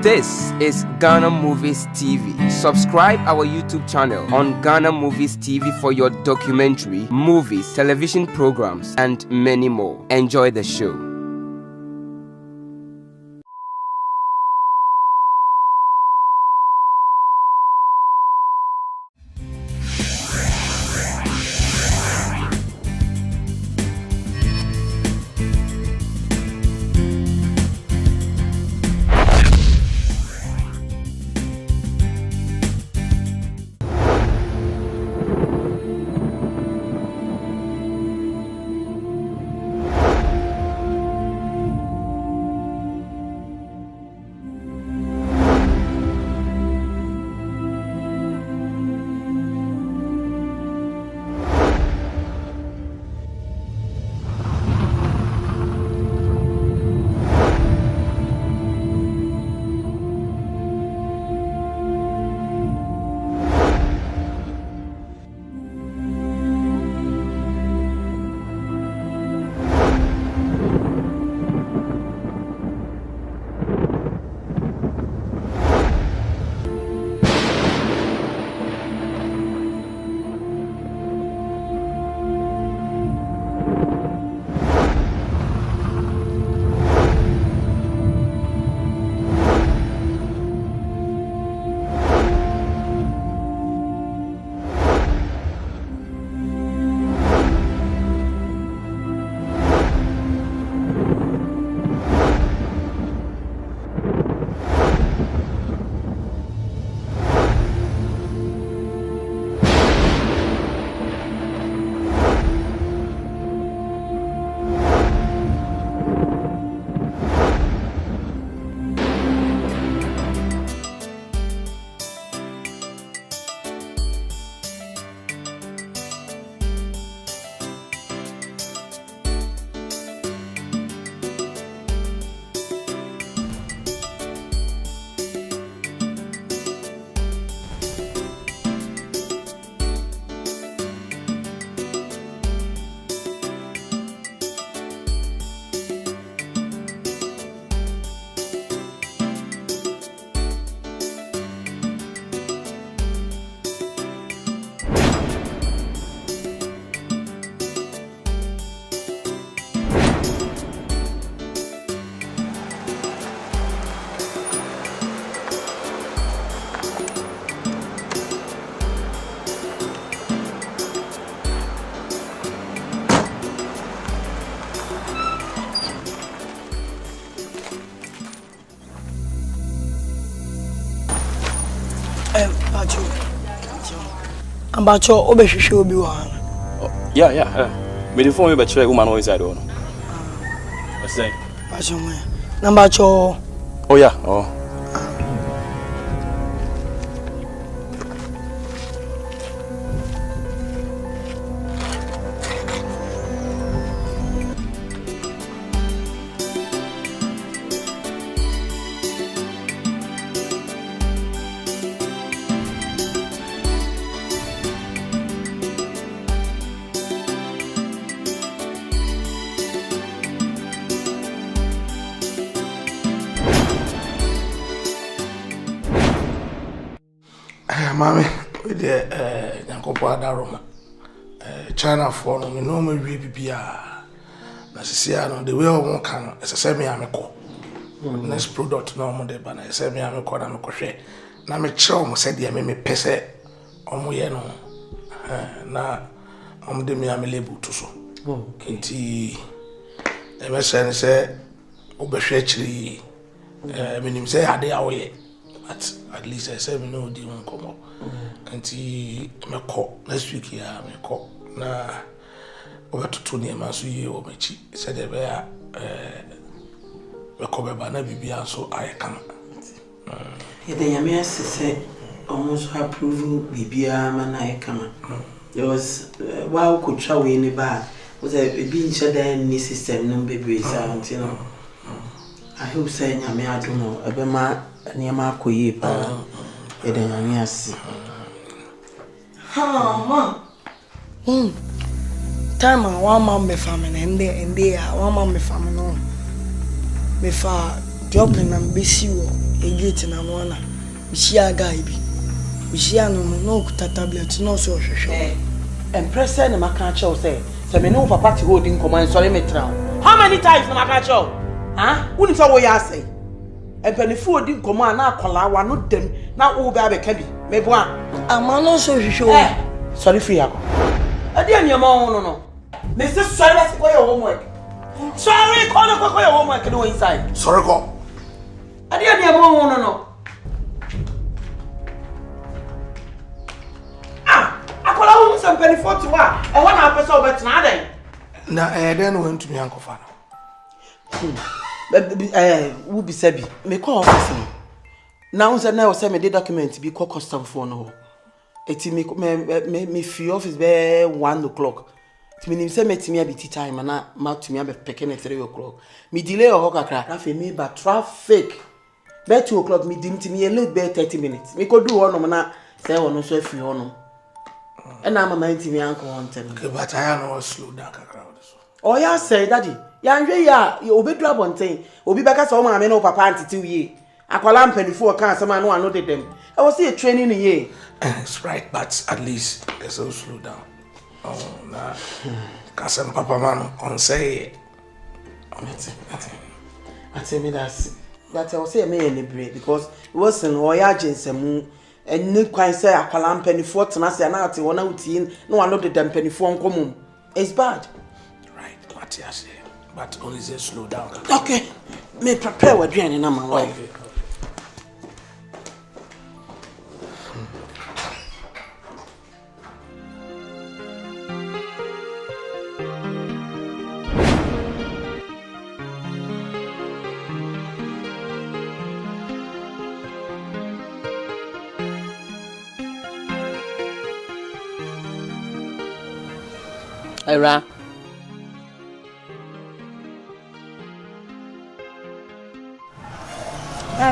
This is Ghana Movies TV. Subscribe our YouTube channel on Ghana Movies TV for your documentary, movies, television programs, and many more. Enjoy the show. Ambacho obehwehwe obi wa hana. Yeah. Me the phone me be try woman inside no. What's that? Bacho mo. Nambacho. Oh yeah. Oh. Mami, with the Yankopa Daroma, China for no, no more BBA. Nasisiano, the way I won't can, as a semi amico. Next product, no more, but I semi amico and crochet. Now, me chum said, I may pese on Moyeno. Now, I'm the me am label to so. Kinty, the messenger said, Obeshechly, I mean, say, I did away. At least I said, no, they won't come up. And he may call next week. Yeah, may call na over to Tony and Masu or Mechi. Said they were a cover banner, be so I come. The Yamia said almost approval, Bibia, man, I come. There was wow, could show in the bar was a being shut in the system, no baby sound, you know. I hope saying Yamia, I don't know, a bema near Marco Yepa. Yes. Time one man be farming and there one man be farming on. Me fa job me na mbesi wo gate na no na. We share guy bi. We share no kuta tablet no so hwehwe. Empressor na maka cha say, say me no papa ti holding command sorry me tra. How many times na maka cha? Huh? Who need to wo ya say? Empenifu holding command na akola wa no dem na wo be abeka bi. Me bo a. Ama no so hwehwe. Sorry for yako. Ade anyama ho no. Me say sorry let's go your homework. Sorry, call your homework do inside. Sorry go. Ade anyama ho no. Akola hu some penny 41. E wana apesa obetna adan. Na den went to me uncle father. Wo bi sabi. Me call office no. Na unse na o say me dey document bi call custom phone no. Eti me free office be 1 o'clock. Ti me nim say metimi abi tea time na ma tumi abi peke na 3 o'clock. Me delay o kakra. Afi me ba traffic. Be 2 o'clock me dim ti me late be 30 minutes. Me ko do hono na say wono so afi hono. And I'm a 90 me uncle on time. Okay, but I know slow down kakra. Oh yeah, say daddy. Ya nwe ya obi dra bonten. Obi beka so ma me no papa antiti wie. Akwala mpanifo kan sama no ano de dem. E was see a training ye. It's right, but at least it's so slow down. Oh, nah. Kasem papa man on say. I tell me that I will say me any break because it wasn't oya jensemu and no quite say akwala mpanifo tena se na ate wona utin no ano de dem mpanifo nkomum. It's bad. Right, what you say. But only say slow down. Okay. Me prepare what drink na my wife. Okay. Ira.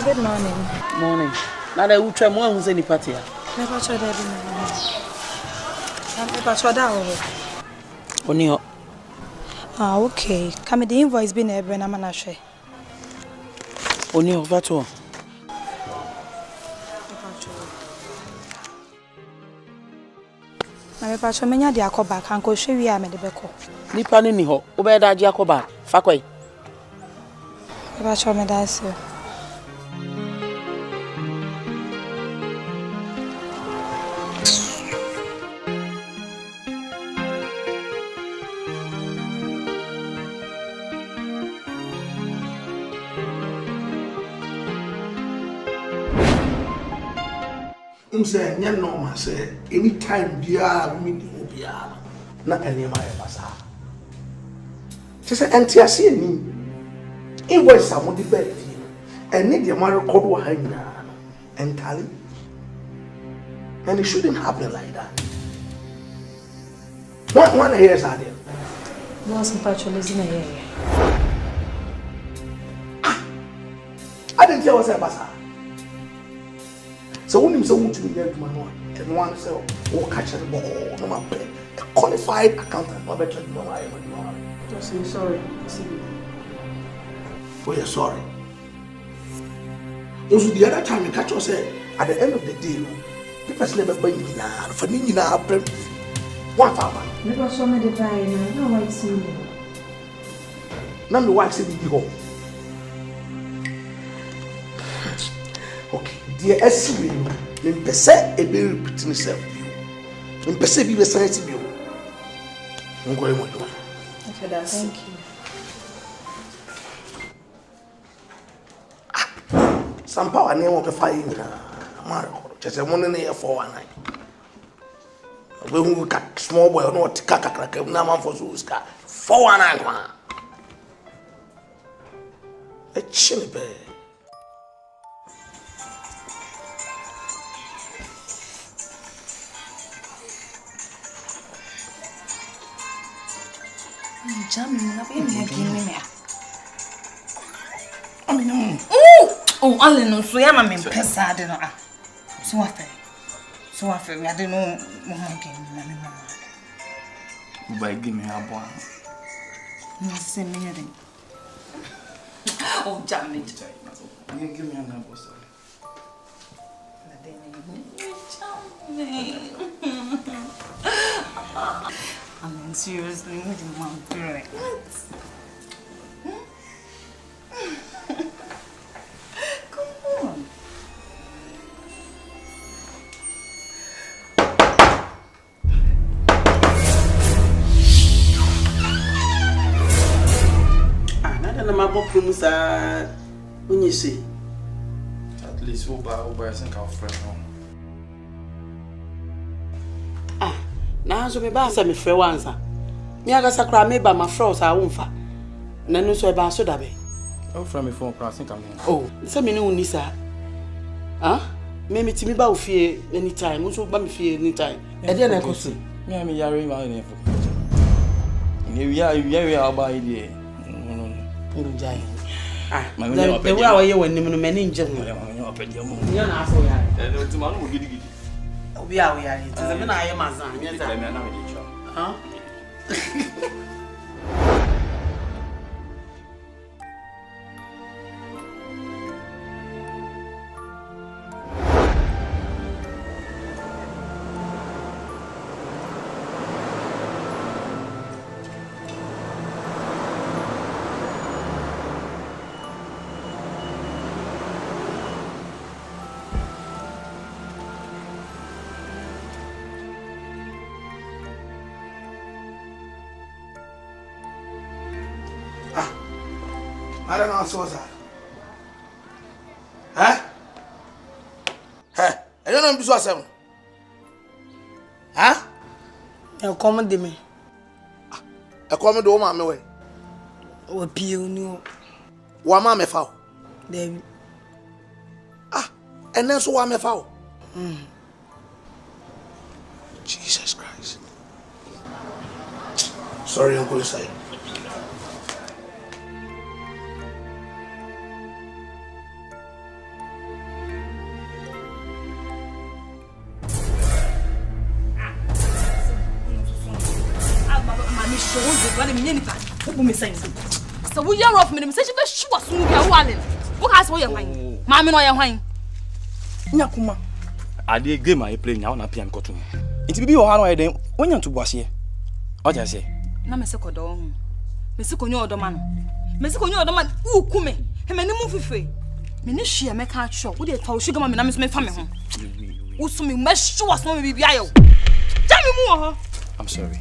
Good morning. Morning. Now they will try more who's any party. Never tried that. Never tried that. Only okay. Come the invoice been a brand manashe. Only of that one. My patron menya de akoba kan ko hwe a me de beko. Nipa ni ni ho. Obe da agi akoba. Fa kwai. My patron me da se. Say, yeah, no, man, say, anytime, dear, me, dear, not any of my passa. She said, Auntie, I see me. Invoice someone the bed, and need your mother called hanging entirely. And it shouldn't happen like that. One years are there. Was patrolling here. I didn't tell us a passa. So when you say to me there to man and one say oh catch the ball no man pay a qualified accountant no better than I am. Just sorry. Oh you're sorry. Also the other time you catch us say at the end of the day people never buy you na for me na problem what farmer Never saw me the buy no white see me. Na me wife say be home. Okay, dear SC, in percent a bill repeating itself. In percent be the science of you. I'm going to do. Okay, that's thank you. Some power name of the fire in Marco. Just a 1 year 419. When we cut small boy, not Kaka, Naman for Zuska 419. A chili bear. Jamming up in here, give me. Oh, all in so I am in Pesa. So I feel I don't know what game. By give me a one. Send me a thing. Oh, jamming. Give me a number. I mean, seriously, what do you want to do? What? Come on. Nada na mabopo musa. When you see. At least Uber isn't our friend. Na so me ba say me frɛ wansa. Me aga sakra me ba ma frɛ so a wonfa. Na no so e ba so da be. Oh, from me phone, I think I'm here. Oh, say me no ni sa. Me timi ba ofie anytime. So ba me fie anytime. E dey na ekosu. Me am yare ma na for. We are about here. No jai. The way I hear when no me ni nje ho. You na aso ya. No ti ma no gidi gidi. Obi a we are. It is me na aye mazan. Me za. Me na me dey chop. I don't know what's that. Huh? Hey, I don't know what's that. Huh? You come to me. I come to my way. O pio no. Wa ma me fa. David. And then so wa me fa. Jesus Christ. Sorry, Uncle Isai. So we are off me say she be sure so we are walling. What has we hwan? Mama no ya hwan. Nyakuma. Ade game I play now na pian koto. Nti bibi wo ha no yeden wonya to boase. O ja se. Na me se kodo ho. Me se konyo odo ma no. Me se konyo odo ma u kume. He me ni mu fife. Me ni hwe me ka atwo. Wo de twa wo sugar ma me na me so me fa me ho. Wo so me sure so me bibi ayo. Ja me mu ho. I'm sorry.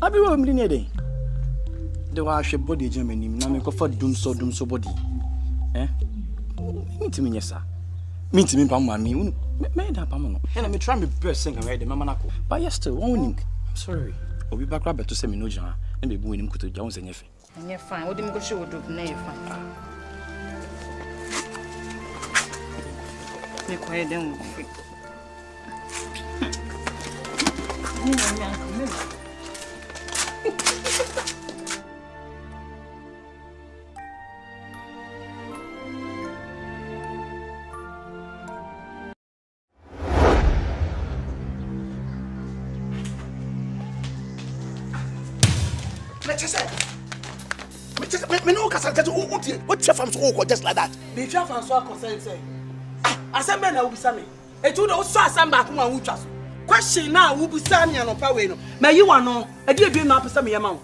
Abi wo mli ni eden. De wa hwe body Germany na me ko fa dum so body. Minti nyesa. Minti mi pam mami. Me da pam no. And me try me best sing away the mama nako. But yes still one him. I'm sorry. Obi back rap to say me no jan. Na be bu enim kuto ja won se nyefe. Enye fine. Wo de me go show do na ye fine. Me ko e den wo fi. Ni na me anko me. What your fam's all just like that? Be trap and so concern say. Assemble na ubisa me. Etu do so assemble akuma wutwa so. Question na ubisa me no pa we no. Me yi wa no, e dey bi na apesa me yema wo.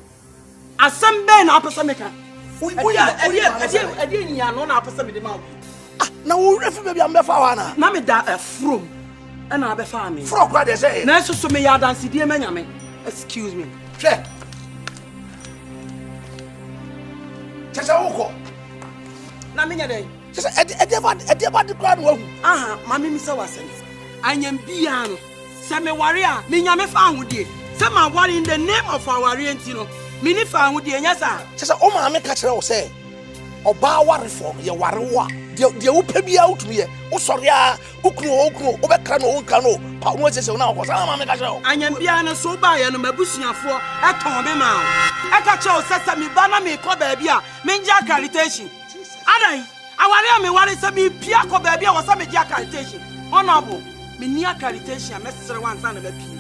Assemble na apesa me ka. E dey ni ya no na apesa me de ma wo. Na wo refi baby am be fa wa na. Na me da from. E na be fa me. Frog what they say. Na so me ya dance die manya me. Excuse me. Che. Chesa uko. Na me nya den. Chesa e dey the crowd wo. Mami mi se wasen. Anyam bia no. Se me ware a me nya me fa ahodie. Se ma ware in the name of our renti no. Me ni fa ahodie nya sa. Chesa o ma me ka kire wo se. Oba ware for ye ware wo a. De wo pa bia utumi ye. Wo sori a, ukunu wo be kra no wo nka no. Pa wo se na wo sa ma me ka kire wo. Anyam bia no so ba ye no mabusuafo e ton be ma. E ka kire wo se me ba na me ko ba bia. Me nja accreditation. Adai, aware me ware se me pia ko ba bia wo se me nja accreditation. Honorable, me ni accreditation me sere wan sa na ba pie.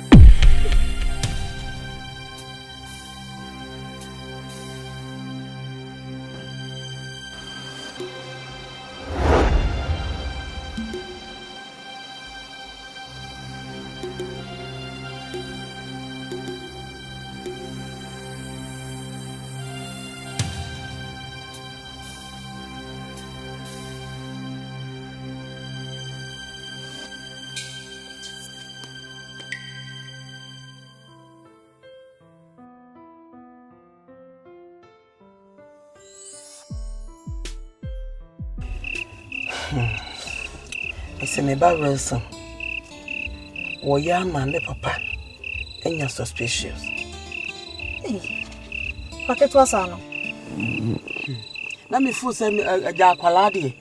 Ese me ba Wilson. Wo ya ma ne papa. Enya suspicious. Paket wasa no. Na me fu se ja akwala de.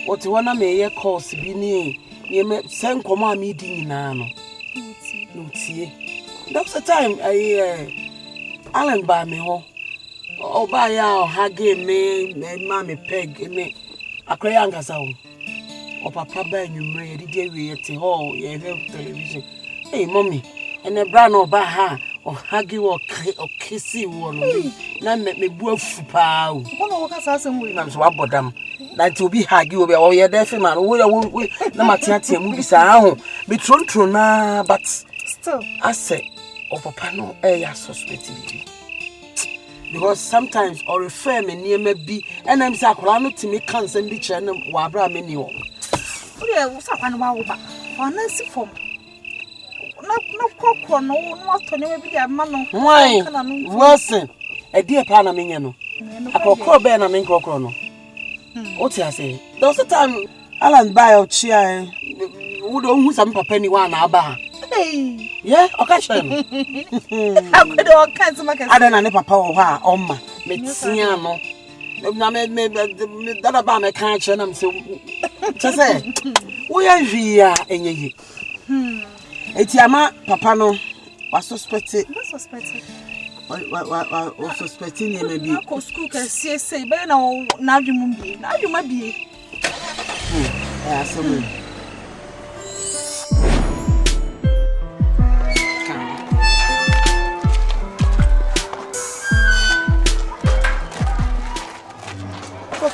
What wana me ye course bi ni me sen komo am di nyina no. No tie. That was the time Alan ba me ho. Oba ya ha game me ma me peg me akwaya angasa ho. O papa ba nwumre ye de we te ho ye television. Hey mommy, and the brand oba ha o hagi wo kisi wo no. Na me bu afu pa o. Kono wo ka sa asem we. Na so abodam. Na ti obi hagi obi o ye dey film na wo na matiatia mu bisa ho. Be tron na but still I say o papa no ya suspect bi. Because sometimes or refer me near me be and I'm say akola no timi kan sem bi kire na wa bra me ni ho. Ode wo sa kwan wa wo ba. Ona si fom. Na kokro no no ato ne bi dia ma no. Why? Wilson. E die pa na me nye no. Akokro be na me kokro no. What you say? There was a time Alan buy o chia wo do hu sam papa ni wa na aba. Hey. Yeah, occasion. Akodo o kan se makasi. Ada na ne papa wo ha oma. Me tia no. Na me dada ba me kan kire na me se say wo ya hwia enyeyi. Eti ama papa no was suspected. What suspected? Was suspecting him maybe. Ko school ka say be na adwum bi. Na adwum abie.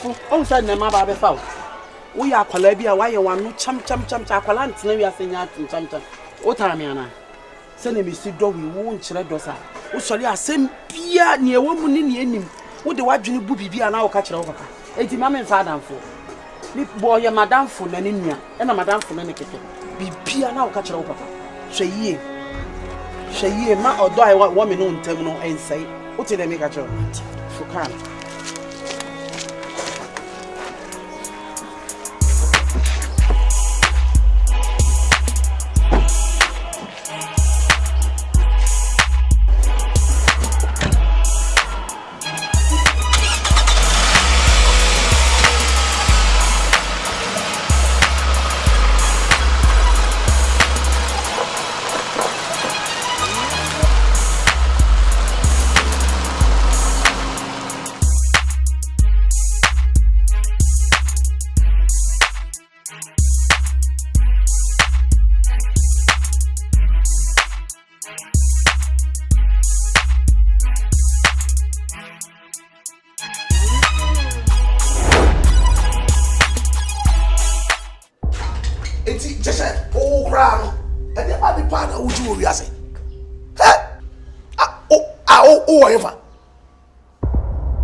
So on said na ma ba be fa we ya kwala bia wa ye wanu cham akwala ntena wi asenya cham o tara me ana se na me si do we wo nkyere do sa wo sori asem bia ne ewo mu ne enim wo de wadwene bu bibia na wo ka kire wo papa enti ma me fa adamfo ni bo ye madamfo na ne nua e na madamfo na ne keke bibia na wo ka kire wo papa hweye ma odo ai wo me no ntem no ensai wo te de me ka kire fukan.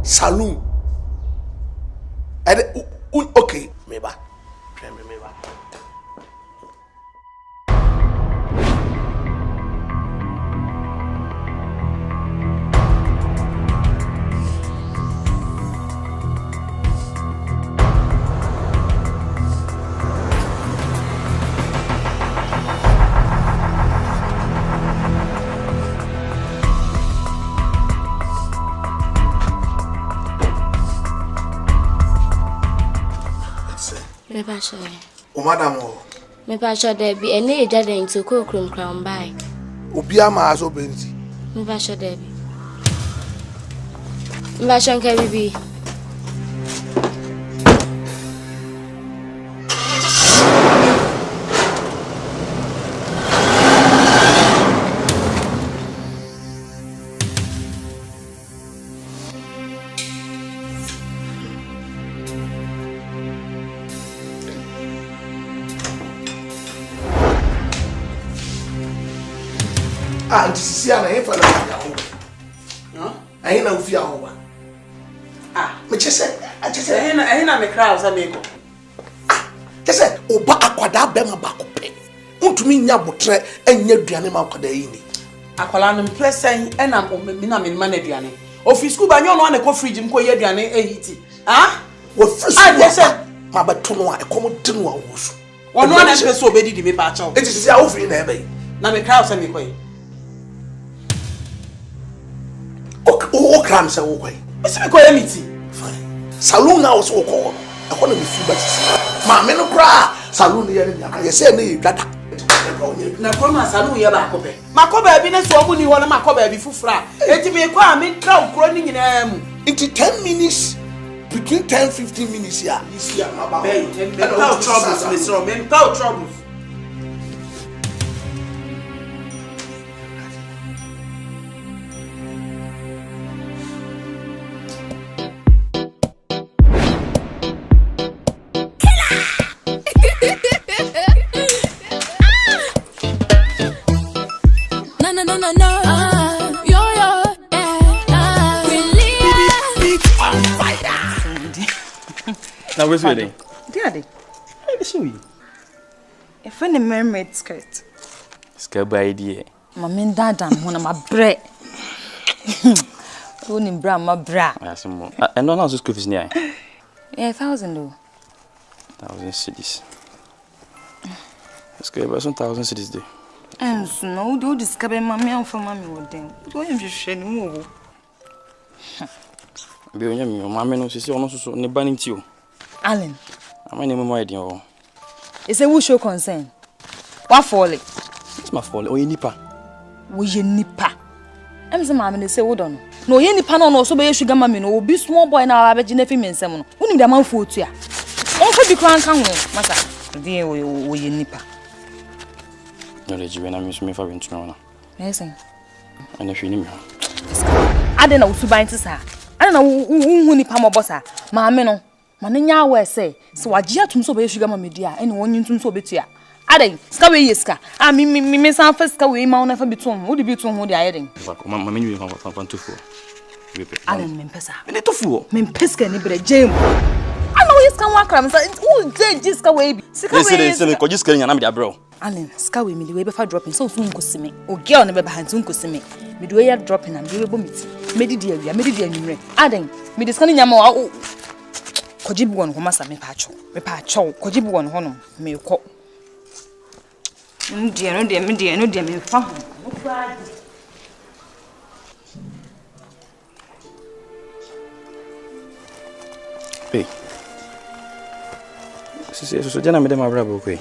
Saloon. Okay, maybe. Madam, me pasha debi ene ejade nti ko krom crown by obia ma aso benti me pasha debi me pasha nka bibi Sisi ana yefa na ya ho. No? Ayi na ufi aho ba. Me chese na me crowd za me ko. Chese oba akwada be ma ba ko pe. Untumi nya botre enya duane ma akwada yi ni. Akwala no presen na me na me ma na duane. Ofi school ba nyo no na ko fridge mko ye duane ehiti. Wo free school. Chese ma ba to no a ekomo di no a wo so. One person obedi di me pa cha. It is ya ofri na ebe. Na me cry say me koy. O kram say wo koy. Me say me koy meeting. Fine. Saloon na also ko. E ko na me fu ba sisi. Ma me no kra saloon ye ne dia. Ye say na data. Na koma saloon ye ba ko be. Makoba bi na so omu ni ho na makoba bi fufura. Enti me kwa me kra ukro ni nyina mu. Into 10 minutes, between 10-15 minutes here. This year, my bad. Mental troubles, Mr. Mental troubles. Now where's wedding? Daddy. Hey, this you. A funny mermaid skirt. Skirt by idea. My men dadam when I'm a bread. Only bra my bra. Yes, more. And don't ask school fees near. 1,000 though. 1,000 cedis. Skirt by some 1,000 cedis day. And so no do discover mommy and for mommy with them. Don't you share move. Be on your mammy no see on so ne banning to you. Alan. My name my idea. It's a show concern. What for it? It's my fault. Oh, you nipa. We ye nipa. I'm the mammy say, hold on. No, ye nipa no so be sugar mammy no be small boy now I bet you never mean someone. Who need a man for you? Oh, be crank come home, master. Dear, we ye nipa. No, let you when I miss me for winter now. Yes, and if you need me. I don't know to buy this. I don't know who nipa mo bossa. Mammy no. Mananya we say so wagye atum so be sugar mama dia ene wonyi tum so betua aden ska we yeska a me san fa ska we ma wona fa bitum wo de bitum ho de ayeden mama me nyi fa tofo we pe aden me pesa me tofo me peska ni bre jem ana we ska wa kram sa wo je ska we bi ska we se me ko jiska nya na me dia bro aden ska we me de we be fa dropping so so nkosime o girl ne be ba hantu nkosime me de we ya dropping am de we bo miti me di awia me di anwumre aden me de ska ni nyama wa Kojibu won homa sa me pa cho kojibu won hono me ko no me fa ho hey so jana me dem abra bo koi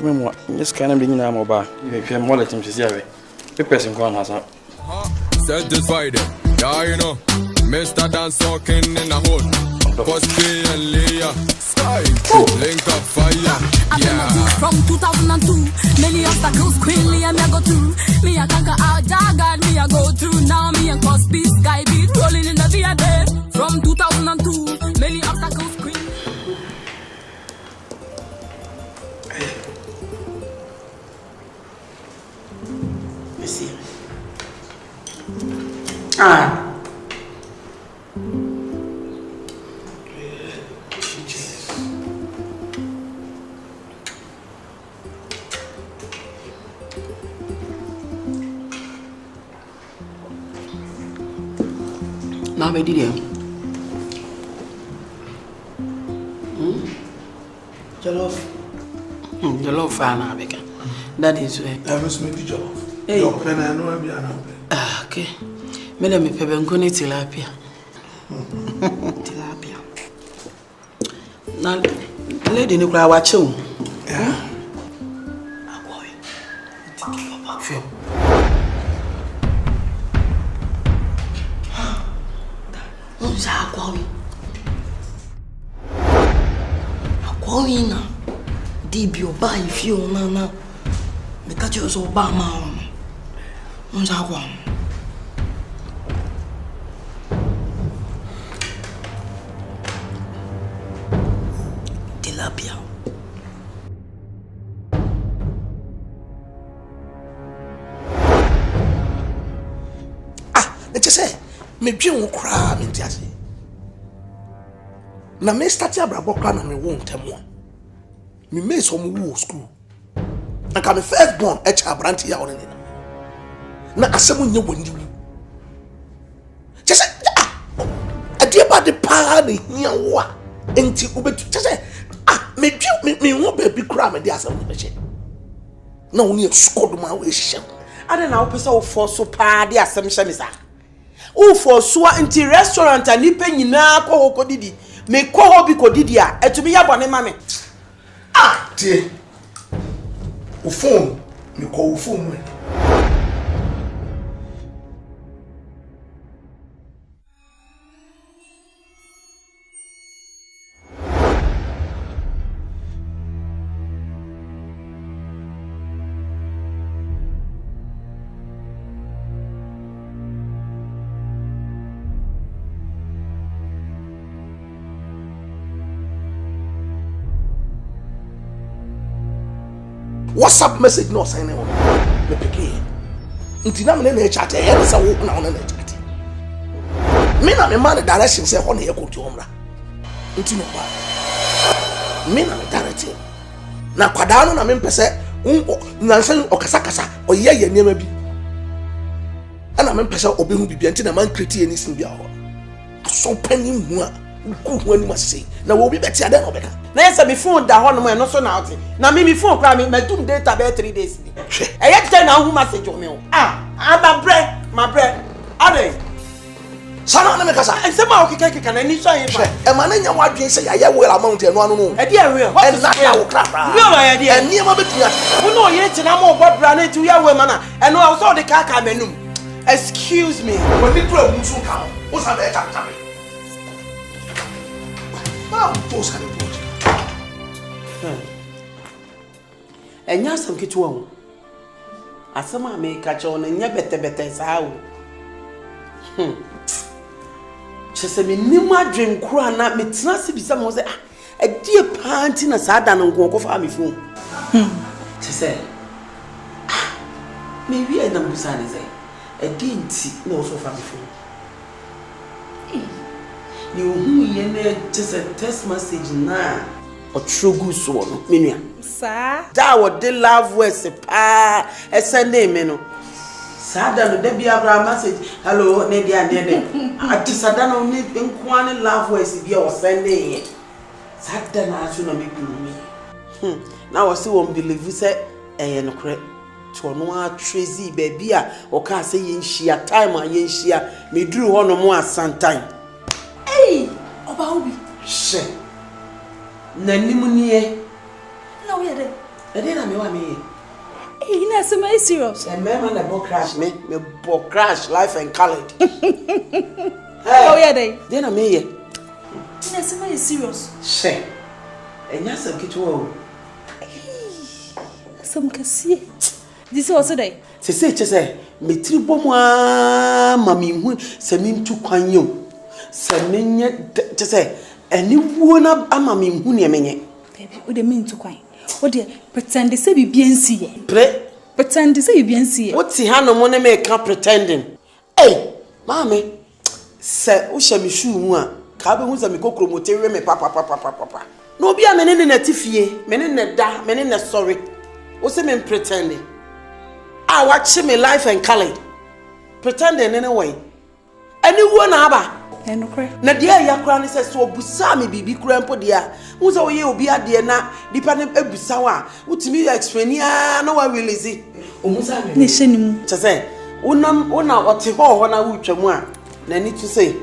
me mo yes kana me nyina mo ba e hwe mo letim sisi awe pe person ko na sa satisfied yeah you know Mr. Dance talking in the hood. First day and layer. Sky. Link up fire. Yeah. From 2002. Many obstacles quickly and I go through. Me I conquer our jargon. Me I go through. Now me and Cosby Sky beat rolling in the VA. From 2002. Many obstacles quickly. You see. Ah. Now, my dear. Jollof. Jollof fan, Abeka. That is where. I was making jollof. Hey. Your pen and no be an ah, okay. Madam, me pebe nkoni tilapia. Tilapia. Na lady ni kura wache o. Yeah. Akoy. Tiki papa. Feel. Unza akoy. Akoy na. Dibi oba ifio na. Me kache so ba ma. Unza akoy. Tilapia. Let's say, me dream will cry, me tiasi. Na me start abrabo kra na me won temo. Me me some wo school. Na ka me first born e cha branti ya woni na asemu nye woni wu. Just ade ba de pa na hia wo a enti obetu just a big crime and there's some machine. No near scored my wish. I don't know, person for so pa the assumption is that. Oh, for sure, into restaurant and nipping in a coho didi. Make coho be codidia, and to be a bonnet mammy. Ah, dear. Phone, you call phone. WhatsApp message no sign on. Me pick nti na me na chat e head say wo na ona na chat. Me na me man direction say ho na ye ko ti omra. Nti no ba. Me na me direct. Na kwada no na me mpese na nsan okasa kasa oye ye niam bi. Ana me mpese obehu bibia nti na man create anything bia ho. Aso panin hu a ku hu ani masese. Na wo bi beti ade no beka. Na yesa be phone da ho no no so na out. Na me phone kra me dum data be 3 days. E yet tell na hu message o me o. My bread. Ade. Sana na me kasa. E se ma o keke na ni so yin fa. E ma na nya wadwen say ya well amount enu anu no. E dia we. What is that ya wo kra kra. We o ya dia. E niam betua. Wo no ye tina mo bo bra na tu ya we ma na. E no so de ka menum. Excuse me. When me do a musu ka. Wo sa be tap tap. Ah, force can do. Enya sam kitu wo. Asama me ka che ona nya bete saa wo. Chese me nim adwen kura na me tena se bisa mo se a die panti na saa da no nko fa me fon. Chese me wi e na busa ne se e di nti na o so fa me fon. Ni ohu ye na chese text message na o trogu so no me nua. Sa da wo de love words pa e send me no. Sada no de bia bra message hello ne dia ne ati sada no ne nko ane love words bia o send e sada na so no me kunu na wo se won believe say eh no kre to no a trazy baby a o ka say yen hia time a yen hia me duru ho no mo asantan oba obi she na nimu nie na we dey e dey na me wa me you know so my serious and me man bo crash me bo crash life and colored oh yeah dey dey na me ye you know so my serious she enya so kitu o some kasi this also dey se che me tribo mo mami hu se mi ntu kwan yom se menye che eni wuo na amami hu ne menye baby o de mi ntu kwan o de pretend say bibia nsi ye pretend say bibia nsi ye what ti ha no mo ne me ka pretending mami se o hye me shoe mu a ka be hu se me kokro mo tewe me papa no bia me ne na tifie me ne da me ne sorry o se me pretending watch me life and color pretending in a way anyone aba enokre na dia ya kra ne se so obusa me bibi kra mpo dia hu se oye obi ade na dipa ne ebusa wa utimi explain ya no wa release omusa me ne hyenimu chese una ote ho na wutwamu a na ni to say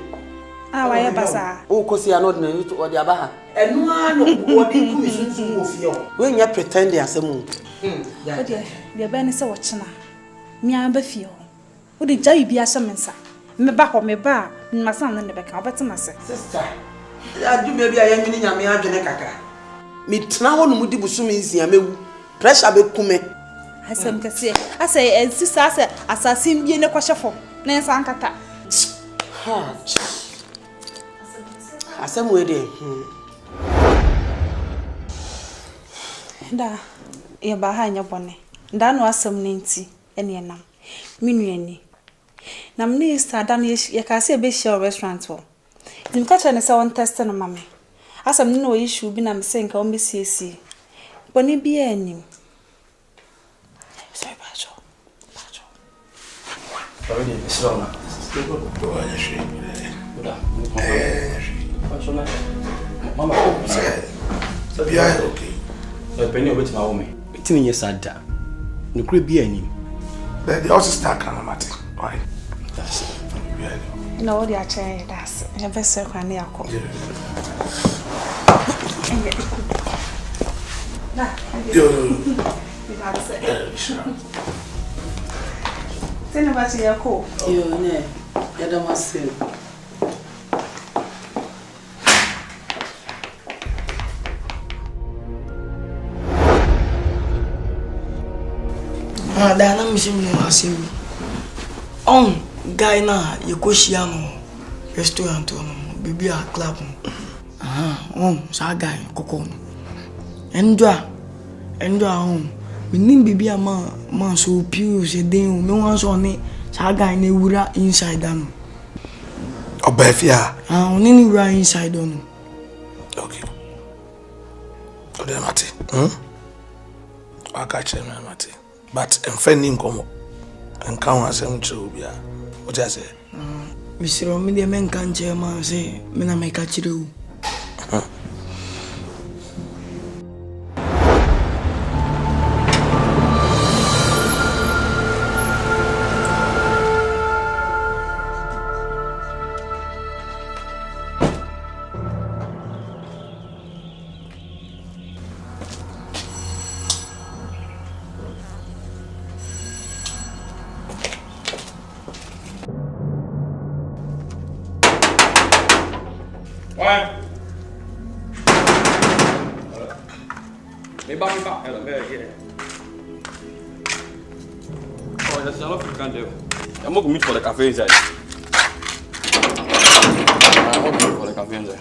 wa ya basa o kosi ya no na yuto ode aba ha enu ano ode ku mi sunsun wo fie o we nya pretend asemu ode de ba ne se wo chena mi amba fie ho ode jai bi asha mensa me ba ho me ba masan ne be ka obetima se sister adube bi aye nyini nyame adwene kakra mi tena ho no mudi busumi nsia mewu pressure be kume asem kase ase sister ase assassin bi ne kwahefo na nsa nkata asem we de nda ye ba ha nya bone nda no asem ne nti ene enam minuani na mni sada na ye ka se be share restaurant ho nim ka chane se won test no mame asem ni no issue bi na me se nka o mesiesi bone bi anim sorry bajo already slow na Mama, okay. penny over to my woman. It's in your sad. No could be any. They also start calamity. Why? That's it. No, they are trying. That's a vessel when they are called. Tell about your call. You know, I don't want to. Dana mishim no asewu. Guy na yekoshia no restaurant no bibi a club no. Sa guy kokko no. Endwa menim bibi a man so pure se den me wan so ne sa guy na wura inside am. Obafia. Oni ni wura inside no. Okay. Ode mate. Aka che me mate. But I'm finding come and count as I'm true. What I say? Mr. Media men can't tell me, say, Mena make a chill. I'm going to meet for the cafe inside. I'm going to meet for the cafe inside.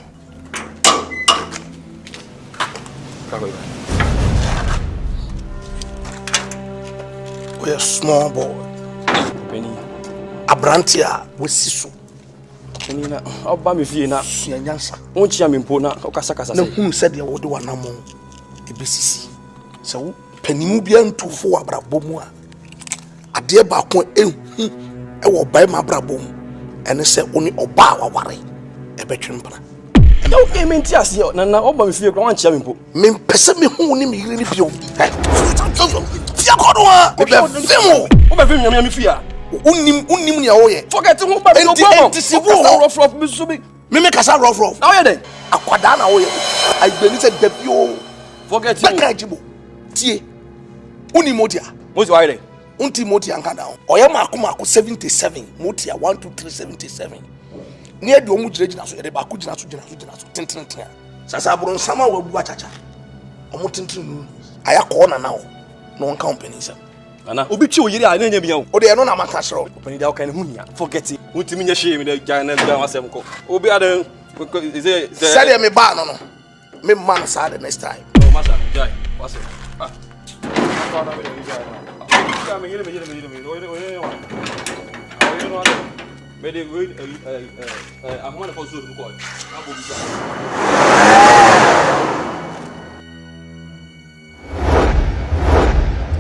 We're a small boy. Penny. A brantia with Sisu. Penny, I'll buy me Fiena. Yansa. Won't you mean Pona or Casacasa? No, who said you would one among the BCC. So, Penny Mubian to 4 Abrabomua. A dear Bacon, I will buy my brabom, and I said only Oba worry a veteran. No game in Tias, Nana, Oba, if you're going to champion. Mim Pessami, who name you really feel. Unim ya oye. Forget to move back to the Mimi Casa rough. Now, then, a quadana oye. I believe that you forget to Tie Unimotia. What's why? Unti moti ankada oyema akuma 77 moti ya 12377 near the omu jirejina so eba ku jina so tintin sasa abron sama wabu achacha omu tintin aya ko na now no company sam ana obi twi oyiri a na nya biya o de no na maka sro company da kan hu nia forget it untimi nya shame the Ghana da wasem ko obi adan is it say me ba no me man say the next time no matter jai what's it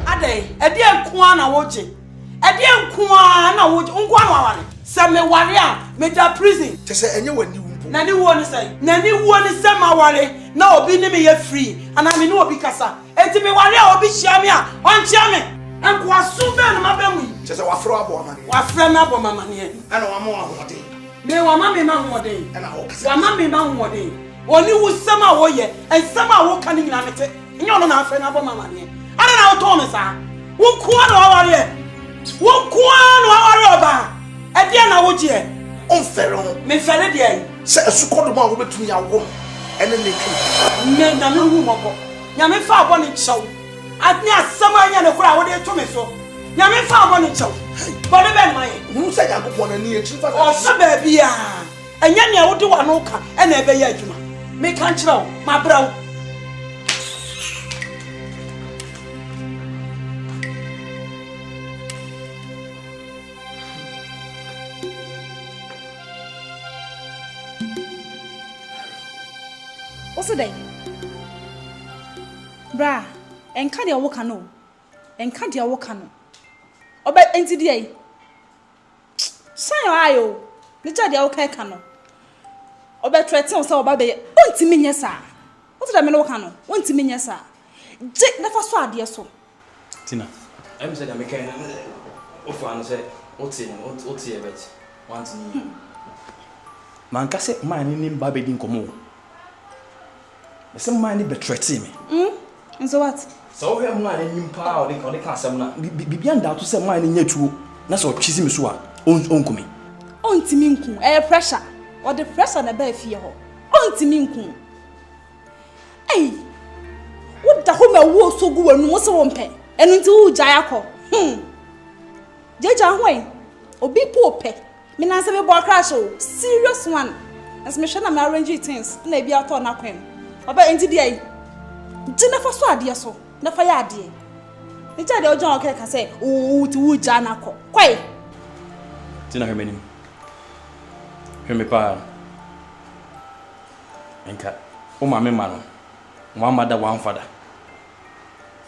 Ade, edi enkuan na woje. Edi enkuan na woje. Enkuan wa wale. Se me ware a me da prison. Te se enye wani wu. Na ni wo ni se. Na ni wo ni se ma ware. Na obi ni me ye free. Ana me ni obi kasa. Enti me ware a obi hia me a, on hia me. Enkwa su be no ma be mu. Te se wa fro abo amane. Wa fre na abo mamane e. Ana wa mo ahode. Me wa ma me ma ahode. Ana ho kasa. Wa ma me ma ahode. Oni wu sama wo ye. Ensama wo kan nyina mete. Nyo no na afre na abo mamane e. Ana na wo to me sa. Wo kuan no aware. Wo kuan no aware oba. E dia na wo je. On fere ho. Me fere dia. Se esukodo ma wo betumi awo. Ene ne twi. Me na me hu moko. Nya me fa abo ni chew. Atni asama anya ne kura wo de to me so. Nya me fa abo ni chew. Bode ben mai. Hu se ya gopo na ni echi fa. O se ba bia. Enya ne wo de wa no ka. E na ebe ya adwuma. Me kan kira wo. Ma bra wo. What's the Bra, and Cadia Wokano, and Cadia Wokano. Obe NTDA. Say, Io, the Jadia Okano. Obe threats on so baby, 1 million, sir. What's the Menocano? 1 million, sir. Je never saw dear so. Tina, I'm said I make an offer and say, what's here, bet? Once man, cassette mine in Baby didn't come on. Some money betrayed me. And so what? So we have money in power, they can't say, be beyond doubt to say mine in your true. That's what she's Miss Uncle me. On Timinku, air pressure, or the pressure on the bed fear. On Timinku. Hey, what the home was so good and was so pay, and into Jayako. Jaja Wayne, or be poor pay. Minas of a bar crash, serious one. As Michelle and arrange things, maybe I thought not him. About into the day. Jennifer saw dear so, never ya dear. The child John can say, oh, to Janako. Quay. Tina, her meaning. Hear me, pa. Enka, oh, my man, one mother, one father.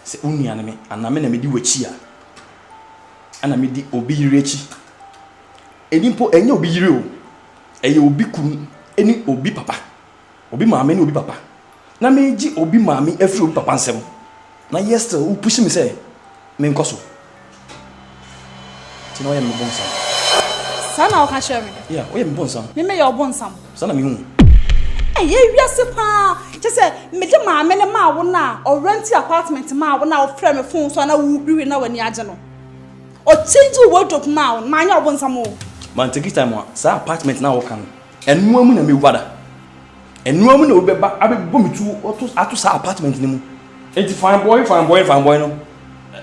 Say, only enemy, and I mean, I made you a cheer. And I made the obi rich. Any po, any obi real. A you be cool, any obi papa. Obi mammy, obi papa. Na meji obi mammy, every papa sem. Na yesterday, who push me say, Menkoso. Tina, I am a bonson. Sana can share me. Yeah, we have some. Me may your bonsam. Sana me. Hey, yes, pa. Just say, me the ma, me ma wona, or rent the apartment ma wona, or frame a phone so I will be now when you are general. Or change the wardrobe ma, mind your bonsam more. Man, take it time one. Sa apartment now can. And no woman and me water. And no woman will be back. I will bomb you or to sa apartment anymore. It's fine boy, no.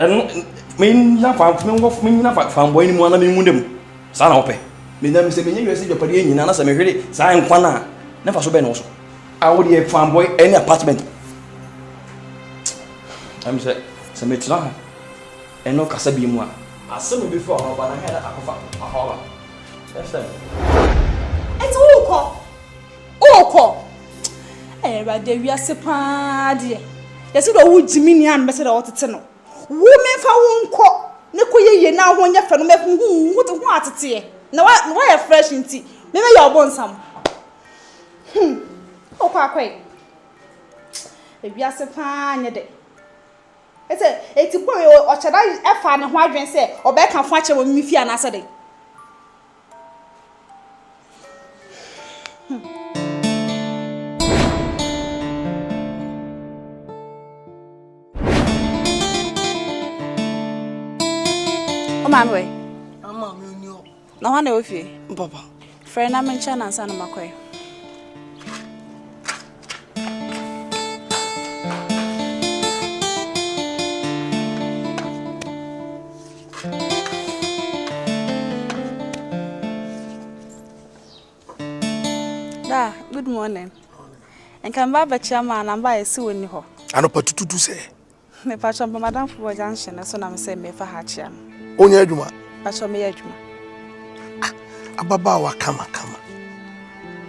And me not fine boy anymore. I mean, them. Sana ope. Me na me se me nyɛ your padi nyina na se me hwede saa nkwa na na fa so be no so. I would be fanboy any apartment. I'm say se me tira ha. Eno kasa bi mu a. Asem be for ho ba na heda akofa ahola. Yes sir. It's oko. Eh ba de wiase pa de. Yesi do wo jimi ni am be se do wotete no. Wo me fa wo nko. Ne koye na ho nya fa no me hu to ho atete na wa ya fresh nti me ya obonsam o kwa kwai e biase pa anya de eti bo o chada e fa ne ho adwen se o be ka fo ache wo mi fi ana ase de Mamwe. Ama me nyo. Na wana ofie. Papa. Friend na mencha na nsa na makoy. Da, good morning. And can baba chairman and buy a sew ni ho. Ano patutu say. Me patch on madam for junction so na me say me fa hachiam. Onye adwuma. Pacho me adwuma. Ababa wa kama.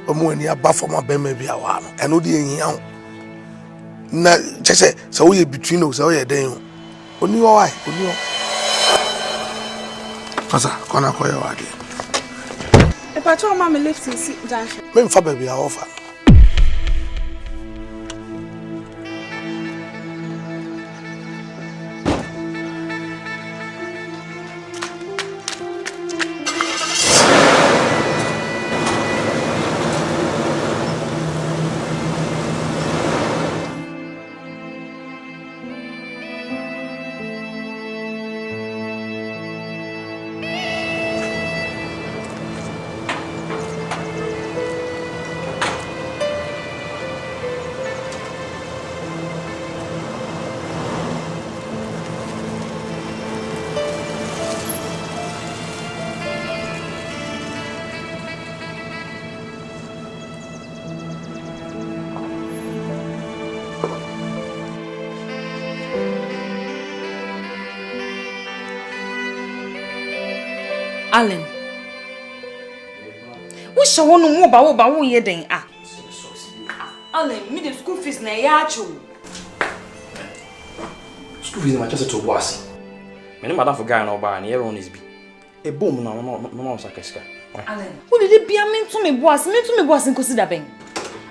Omo ani aba for ma be ma bia wa no. Eno de ehia ho. Na chese so we between us so we den ho. Oni wo wai, oni wo. Pasa, kona koyo wade. E pacho ma me lift si junction. Me mfa ba bia offer. Allen. We shall want more about what you're doing. Allen, me the school fees na yacho. School fees na just to boss. Me no madam for guy no ba na here on is be. E boom na no sakaska. Allen, who did it be a me to me boss and consider ben.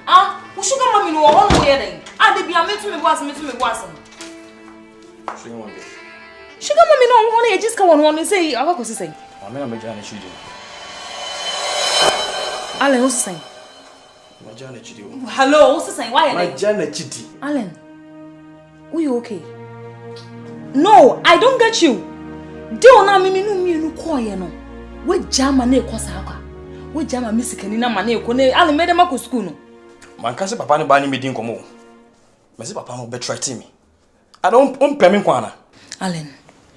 Ah, who sugar mommy no one way then. Ah, they be a me to me boss. Sugar mommy no one just come on say I was saying. I'm not Majana Chidi. Alan, what's saying? Majana Chidi. Hello, what's saying? Why? Majana Chidi. Alan, are you okay? No, I don't get you. Do na me no koye no. We jama na ekosaka. We jama misikani na mane eko na Alan made dem school no. Man can say papa ni ba ni medi nkomo. Me say papa no betray me. I don't pay me kwana. Alan,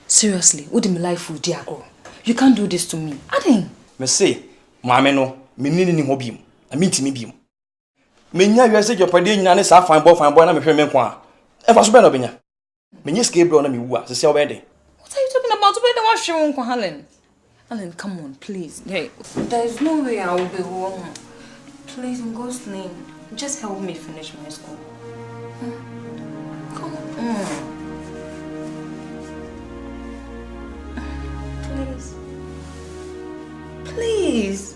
seriously, what my life with Diago? You can't do this to me. Alan. Me say, mama no, me ni ho biem. I mean me biem. Me nya wi say your pade nyina ne sa fine boy na me hwe me kwa. E fa so be no benya. Me nya skate bro na me wu a se se obede. What are you talking about? Obede wa hwe won Alan. Alan, come on, please. Hey, there is no way I will be wrong. Please, in God's name, just help me finish my school. Come on. Please.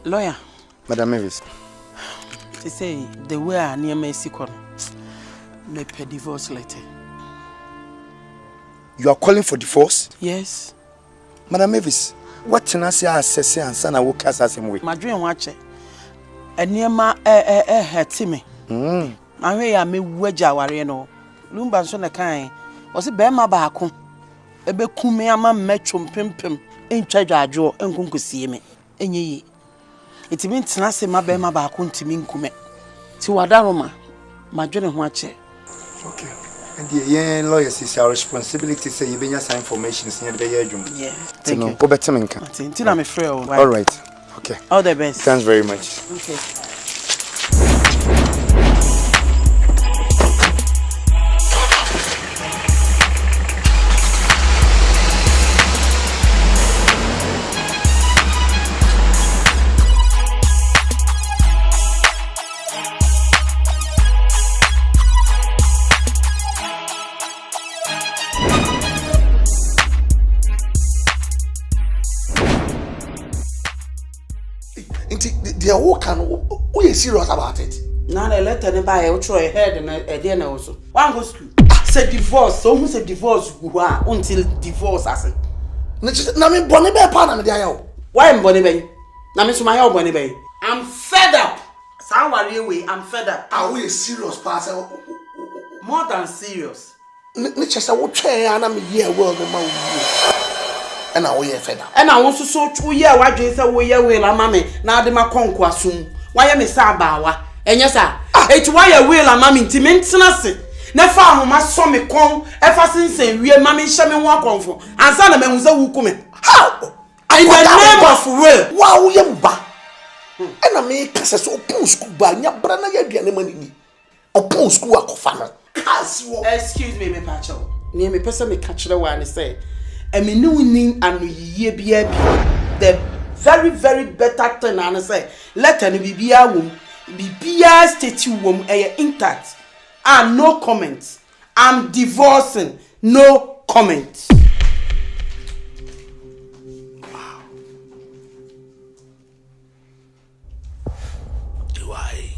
Lawyer. Madam Mavis. They say the way I near my second. Me pay divorce letter. You are calling for divorce? Yes. Madam Mavis, what tenacity assess and son I will cast as him with? My dream watch it. And near my hurt me. My way I may wedge our no. Lumban son a kind. Was it Bema Baco? A becumeama metrum pimpim in charge of Joe and Kunku see me. And ye. It means Nasi Mabema Bacun to Mincume. To Wadaroma, my dream watch it. Okay. And the young lawyers is our responsibility to say you bring us information in the year. Yeah. Thank you. Go better, Minka. Until I'm afraid. All right. Okay. All the best. Thanks very much. Okay. Who is serious about it? Now they let anybody out throw a head and a dinner also. One goes to say divorce, so who say divorce until divorce as Nami Bonnie Bay Panama Diao. Why am Bonnie Bay? Nami Sumayo Bonnie Bay. I'm fed up. Sour I'm fed up. Are we a serious person? More than serious. Niches I would try and I'm here world and I will fed up. And I want to so 2 years why do you say we will a mammy now the Maconqua soon. Why am I Sabawa? And yes, sir. It's why I will a mammy to maintenance. Never must saw me come ever since we are mammy shaman walk on for. And son of who's a woman. How? In the name of will. Wow, yamba. And I make us so post school by Yabrana Yabian or post school of family. Excuse me, my patcho. Near me, person me catch the one and say. I mean, no ning and ye be the very, very better thing. And I say, let any be a womb, be a statue womb, intact. And no comments. I'm divorcing. No comments. Wow. Do I?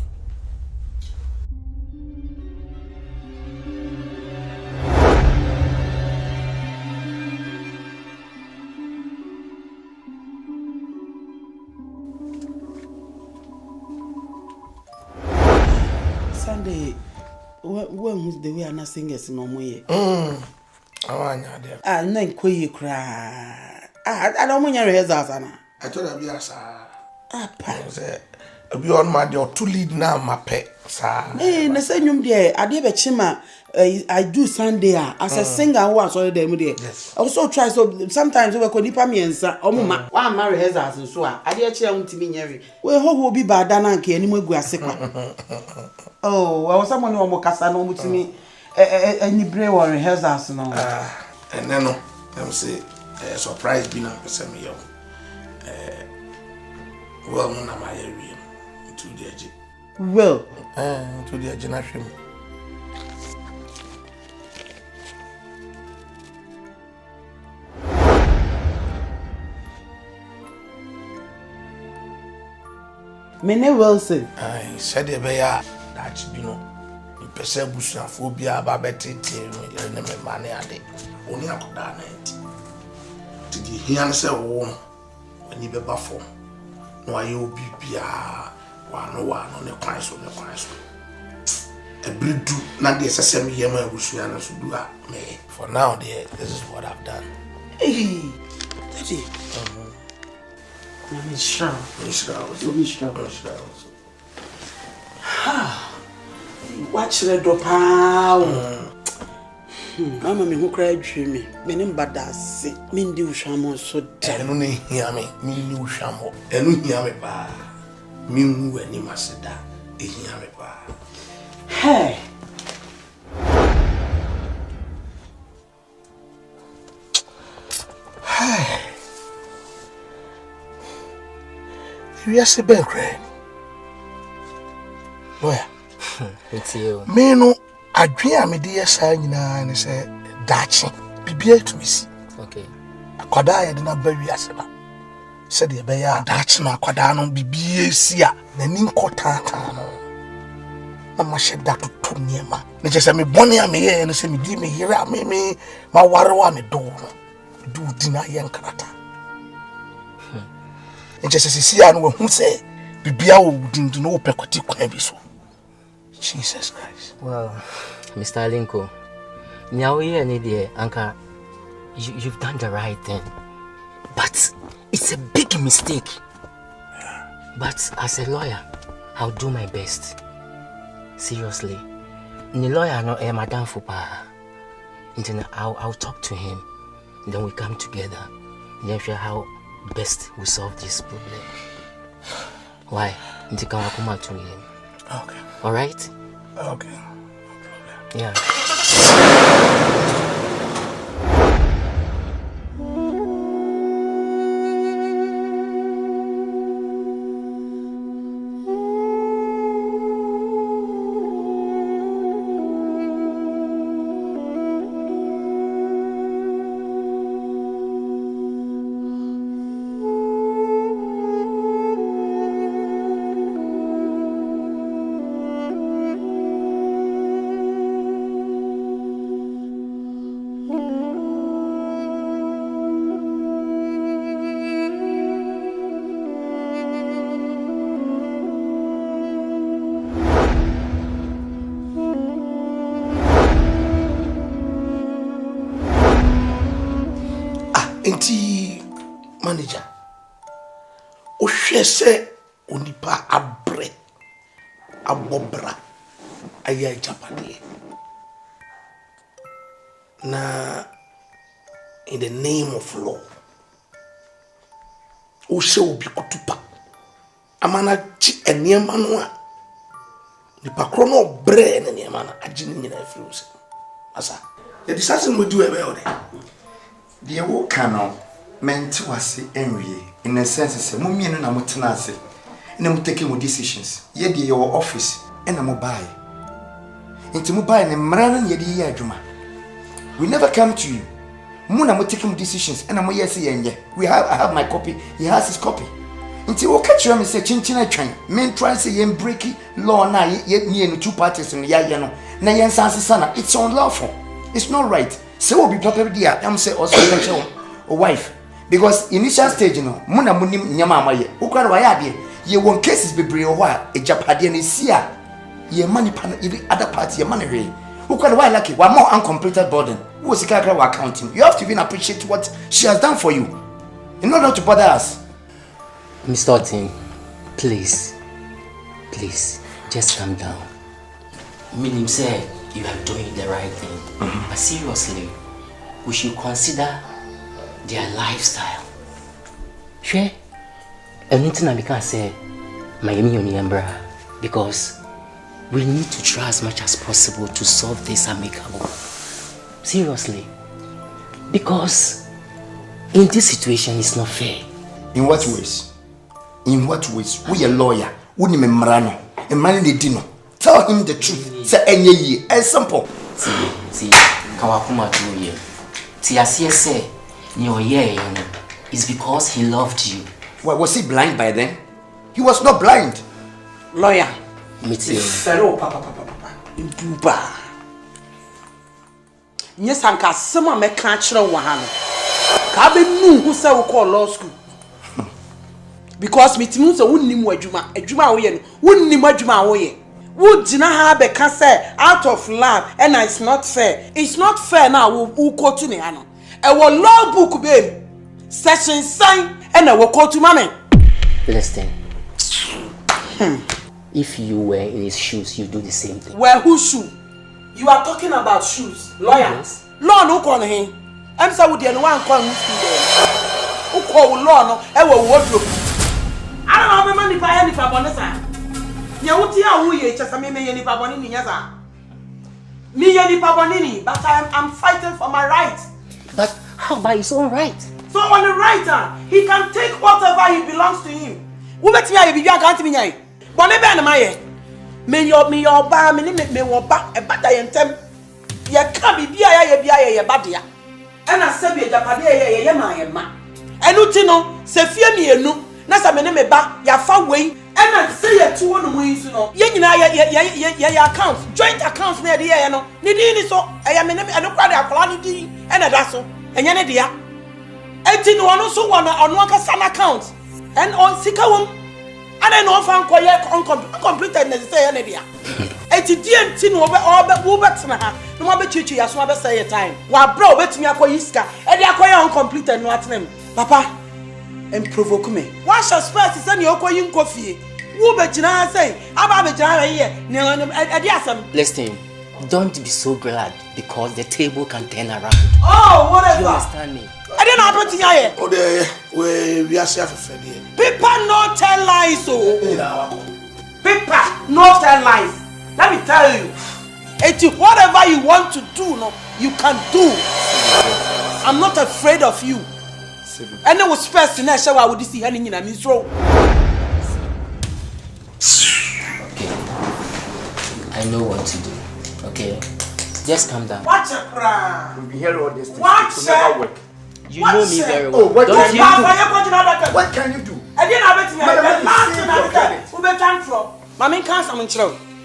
Sunday, when was the way I'm not singers no more? I want you. I know quay cry. I don't want your results, Anna. I told her, yes, sir. Be on my door to lead now, my pet, sir. Eh, the same day, I did a chima. I do Sunday as a singer once or the day. Yes. I also try so sometimes we could dip me and say, oh, mamma, one marry his ass and so I did cheer to me, Jerry. Well, who will be bad than Anki anymore? Go a second. Oh, I was someone who was Cassano to me. Any brave or rehearsals now. And then, let me say, surprise being up with me. Well, no, my area to the edge. Well, to the edge. Mene Wilson. I said the bear that you know. Persebution phobia about betting money at it. Only I could done it. Did you hear say when you be buffer? No, I will be one on the price of the price. A breed do not the same year, my wish you to do that. For now, dear, this is what I've done. Hey, Daddy. I'm sure. Watch the drop out. Mama, me who cried dreaming. Meaning, but that's it. Mindy Shamo so dead. No, hear me. Me new shamo. And you hear me, pa. Me who any masada. Hear me, pa. Hey. Hey. You are a bank, right? Where? It's you. Me no, I dream me dear sign and say, Dachi, be to me see. Okay. A quadaya did not bury us. Said the bear, Dutch na quadano be sia, the ninkotano. I must shed that to near ma. They just me bonny a me and say me di me here at me, my warrow me do deny young character. And just as you see, I know who say, Bibia didn't know pequoti quabi so. Jesus Christ. Well, Mr. Linko, now we are near Anka. You've done the right thing, but it's a big mistake. But as a lawyer, I'll do my best. Seriously, the lawyer no madam fupa. I'll talk to him. Then we come together. Then share how best we solve this problem. Why? To him. Okay. All right? Okay. No problem. Yeah. Manager, o shese onipa abre abobra aya japade na in the name of law o se obi kutupa amana chi eniema no a nipa kro no bre na eniema na agi ni nyina afiri o se asa the decision we do ebe o de wo kano menti wase enwie in a sense say mumienu na mutena ase na mutake mo decisions ye de your office na mo buy into mo buy na mrana na ye de ye adwuma we never come to you mu na mutake mo decisions na mo yes yenye I have my copy, he has his copy into wo catch you me say chinchin atwan men try say ye break law na ye no two parties no ya no na ye nsanse sana it's unlawful, it's not right. Say will be proper dia am say also mention a wife because initial stage no muna munim nyama amaye ukwa wa ya de ye won cases bebre ho a ejapade na sia ye money pan even other party ye money we ukwa wa lucky one more uncompleted burden wo sika kra wa accounting. You have to even appreciate what she has done for you in order to bother us. Mr. Otin, please just calm down. Meaning say you are doing the right thing. But seriously, we should consider their lifestyle. Sure, anything I can say, Miami Uniambra, because we need to try as much as possible to solve this amicable. Seriously, because in this situation it's not fair. In what ways? In what ways? We a lawyer, we ni memrano, a man de dino. Tell him the truth. Say any ye, as simple. See, Kawakuma to you. See, as he say, your is because he loved you. Well, was he blind by then? He was not blind. Lawyer. Meeting. Fero papa. Nduba. Nye sanka sema me kan kire wo ha no. Ka be nu hu se wo call law school. Because meeting so wonnim adwuma wo ye no. Wonnim adwuma wo ye. Wo gina ha be ka say out of love and it's not fair. It's not fair now wo ko to ne ha no. E wo law book be section sign and e wo ko to mame. Listen. If you were in his shoes, you do the same thing. Well, whose shoe? You are talking about shoes. Lawyers. Law no call him. I'm sorry, the one call him. Who call law no? I will wardrobe. I don't have money for any Fabonessa. Yautia, who ye just a me any Fabonini, yes, me any Fabonini, but I'm fighting for my rights. But how about his own right? So on the writer, he can take whatever he belongs to him. Who bet me I be can't me? Bonne ben my me your ba me wo ba e bada yentem ye ka bibia ye badia e na se bi japade ye ma enu ti no se fie mienu na sa me ne me ba ya fa wei e na se ye tu wonu mu yisu no ye nyina ye account joint account na ye no ni di ni so e ye me ne enu kwa de akola ni di e na da so enye ne dia enti no ono so wona ono aka san account and on sika wom I don't know if I'm uncompleted necessary any dia. Eti DNT no wo betena ha. No ma be chichi ya so be say time. Wa bra obetumi akoyi sika. E dey akoyi uncompleted no atenem. Papa, em provoke me. What shall space say na okoyi nkofie. Wo be gina say, aba be gina here. E dey asem. Listen, don't be so glad because the table can turn around. Oh, whatever. You understand me? I didn't happen to here. Oh, there, we are safe for you. People not tell lies, oh. People not tell lies. Let me tell you. It's whatever you want to do, no, you can do. I'm not afraid of you. And it was first in that show I would see any in a misro. Okay. I know what to do. Okay. Just calm down. Watch a crowd. We hear all this thing. Watch it will never work. You know me very well. Oh, what don't can you do? What can you do?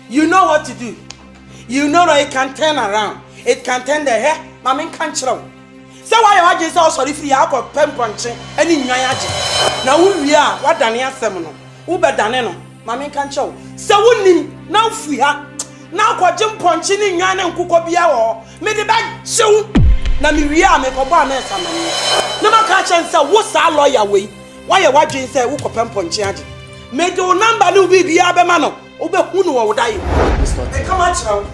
You know what to do. You know that it can turn around. It can turn the hair. Mami can't show. So why you just also if you have a pen punching any nyaji. Now we are what Daniel Semono. Uber Daneno. Mami can't show. So we now free her. Now kwa jump punching in Yana and Kukobia or made the bag show. Na mi wia me ko ba na samani na maka chen say wo sa lawyer we why you wadwen say wo ko pempo nche age me do number no bi bia be ma no wo be hu no wo dai e come at now.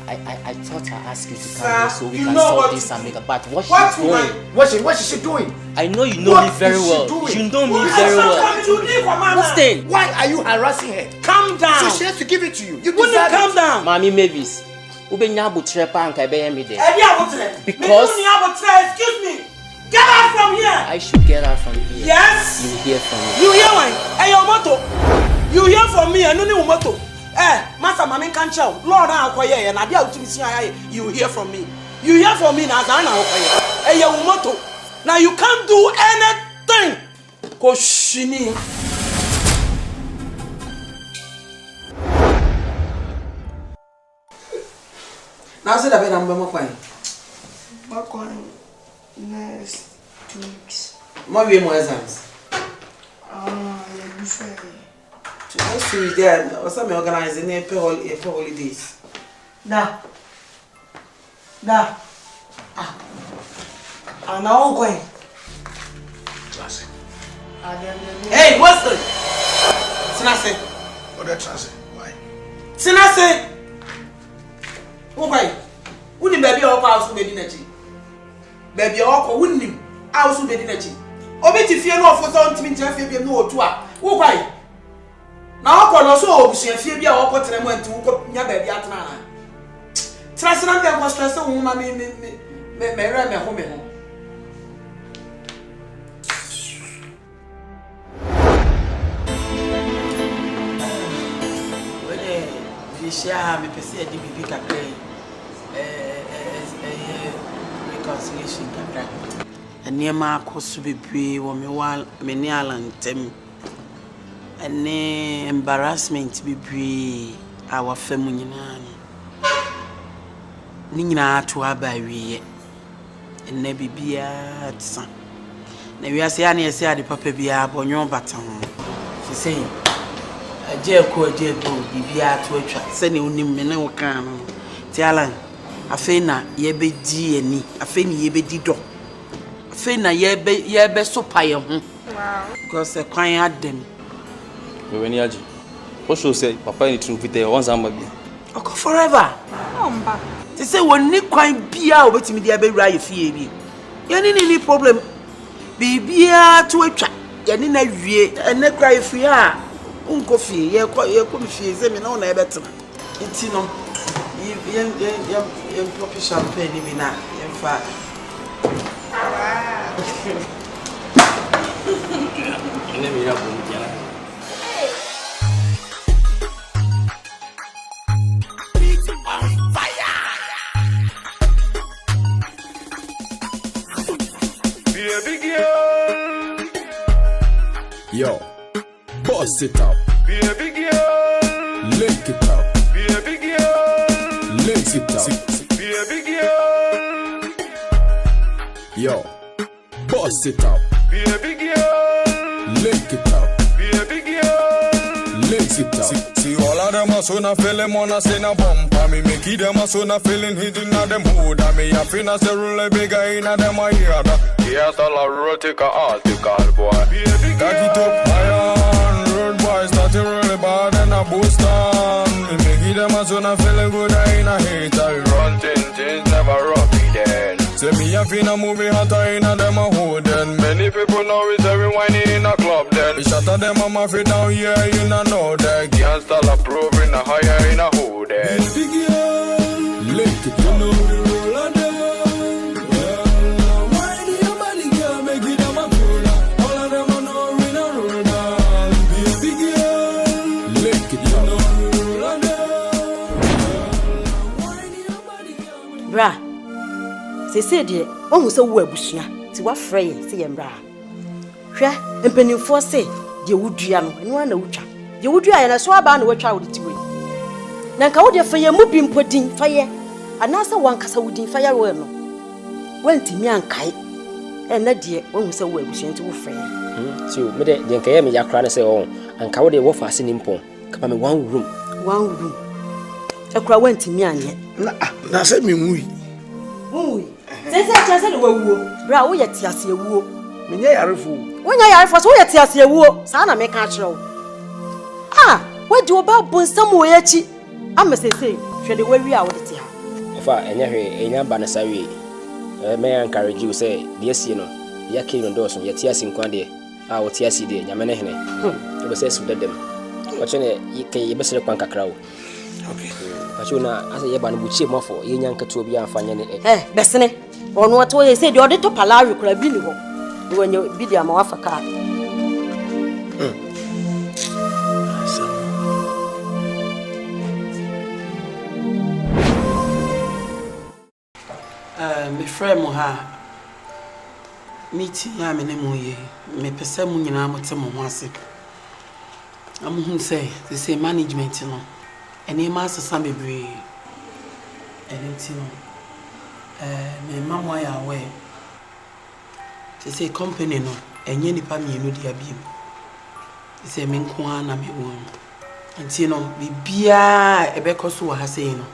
I thought I asked you to come here so we can solve this and make a but what she's doing? What is she doing? I know you know me very well. You know me very well. Listen. Why are you harassing her? Calm down. So she has to give it to you. You deserve calm down. Mommy Mavis. Ubenya butre pa anka be me there. Because excuse me. Get out from here. I should get out from here. Yes. You hear from me. You hear why? Hey your motto. You hear from me and no motto. Master Mami can chow. Lord na akoye na dia utimi si aye. You hear from me. You hear from me na za na akoye. Hey your motto. Now you can't do anything. Koshini. Now say that be number mo kwan. Next 2 weeks. More we more exams. You say. Next week then, also me organizing a holidays. Da. I'm now going. Classic. Hey, what's the? Sinase. What that transit? Why? Sinase. Okay. Wouldn't baby or house be dinnerchi? Baby or wouldn't him? House be dinnerchi. Obeti fear no for something to fear no to her. Okay. Now, I also see fear be our portrait went to your baby at Nana. Trust not that was stressed on woman, me run me home. When share me, per se, the big reconciliation. And near my cost to be pre or me while many island tem. Any embarrassment be our family. Nina to our baby, and never be at son. Never as any as the papa be upon your baton. She saying, a jail court jail be at to a trap, sending him no can. Tialan, a fena ye be D and a fen ye be dido. A fena ye be so pie. Wow, because a crying at them. When you also say, Papa, need to fit once I'm baby. Okay, forever. They say, when Nick quite be out with me, the right fee. You need any problem. Be to a trap. You need a and neck cry free. Uncle fee, you couldn't feel them in all better. It's no. You poppy champagne in that, in fact. Yo, bust it up. Be a big girl. Link it up. Be a big girl. Link it up. Be a big girl. Yo, bust it up. Be a big girl. Link it up. Be a big girl. Link it up. See all of them are so na feeling wanna say na bump. Me make them are so na feeling hidden na them hood. I me a finna say rule bigger in a them a hear that. Yes, all a rotic a article boy. Cock it up higher, road boys starting really bad and a boost on. Me make them a so na feeling good in a hate. I run things never rock me then. Say me a finna movie hotter in a them a hood. And many people know it's every whiny in a club then. We shot at them a mafia down here, you know that. Can't start approving a higher in a hood then. Big girl, link it, you know the roll of them. Why do your body girl make it them a fool? All of them a know we no roll down. Big girl, link it, you know the roll of them. Why do your body girl? Bra, say dear, almost a webbushia, to what fray, say and bra. Hwɛ mpanimfoɔ se deɛ wodua no ɛno ana wotwa deɛ wodua yɛ na so aba na watwa wo de tiwe na nka wo de fa yɛ mu bi mpodin fa yɛ anasa wankasa wodin fa yɛ ro no wantimi ankae ɛna deɛ wɔn sɛ wo abusua nti wo frɛ so me de nka yɛ me yakra na sɛ wɔn anka wo de wo fa ase nimpon kapa me one room akura wantimi anyɛ na sɛ me nwui sɛ kyɛ de wawuo bra wo yɛ tiase awuo menye yarefo wonya yarefo so wo yɛ tiase awuo saa na me ka kyerɛ wo wadi oba bonsam wo yachi amesese hwede wawi a wo de te ha fa enya hwe enya ba na sawi me encourage you say de asie no ya ke no do so ye tiase nkwa de a wo tiase de nyame ne hene e be say su dedem wo chene ke ye besere kwan kakra wo okay acho na asa ye ba no buchie mofo ye nya nkato bi amfanya ne besene ono wato ye say de ode to palawi kura bi ni ho de wanya bi de ama wafa ka me friend mo ha meeting ya me ne mo ye me pese mo nyina mo te mo ho ase am hu say management no ene ma asesa bebre ene ti no me mama ya we say company no enye nipa mienu dia biem say me nko na me won nti no bibia ebekoso wa ha sei no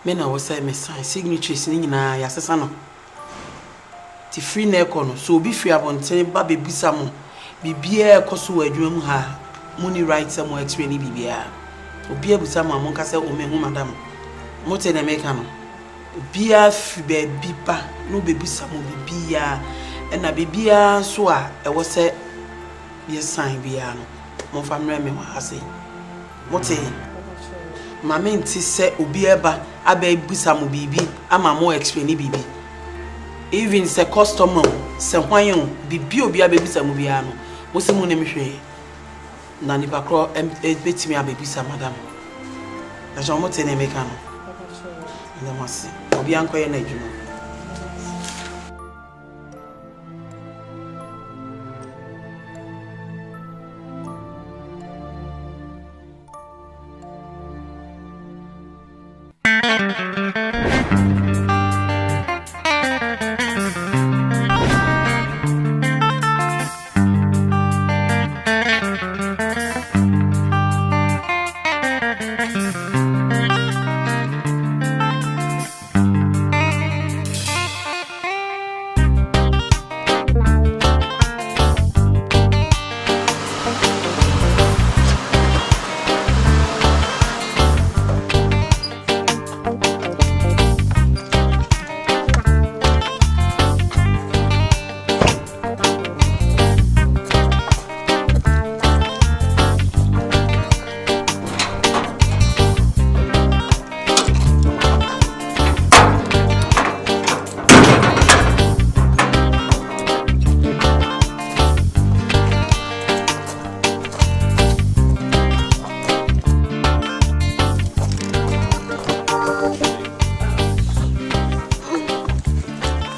me na wo say me sign signatures ni nyina ya sesa no ti free na ekono so obi free abonten ba bebisa mo bibia ekoso wa adwuma mu ha money rights mo explain bibia obi abusa mo amon ka say o me hu madam mo te na make no bia fi be bipa no bebisa mo bibia na bibia so a e wo say ye sign bia no mo famre me wa ha sei mo te mama nti se obi eba aba busa mo bibi ama mo explain bibi even se customer se hwan bibi obi aba busa mo bia no mo se mo ne mhwe na ni bakro betimi aba busa madam na jo mo te ne meka no na mo se obi ankoye na adwuma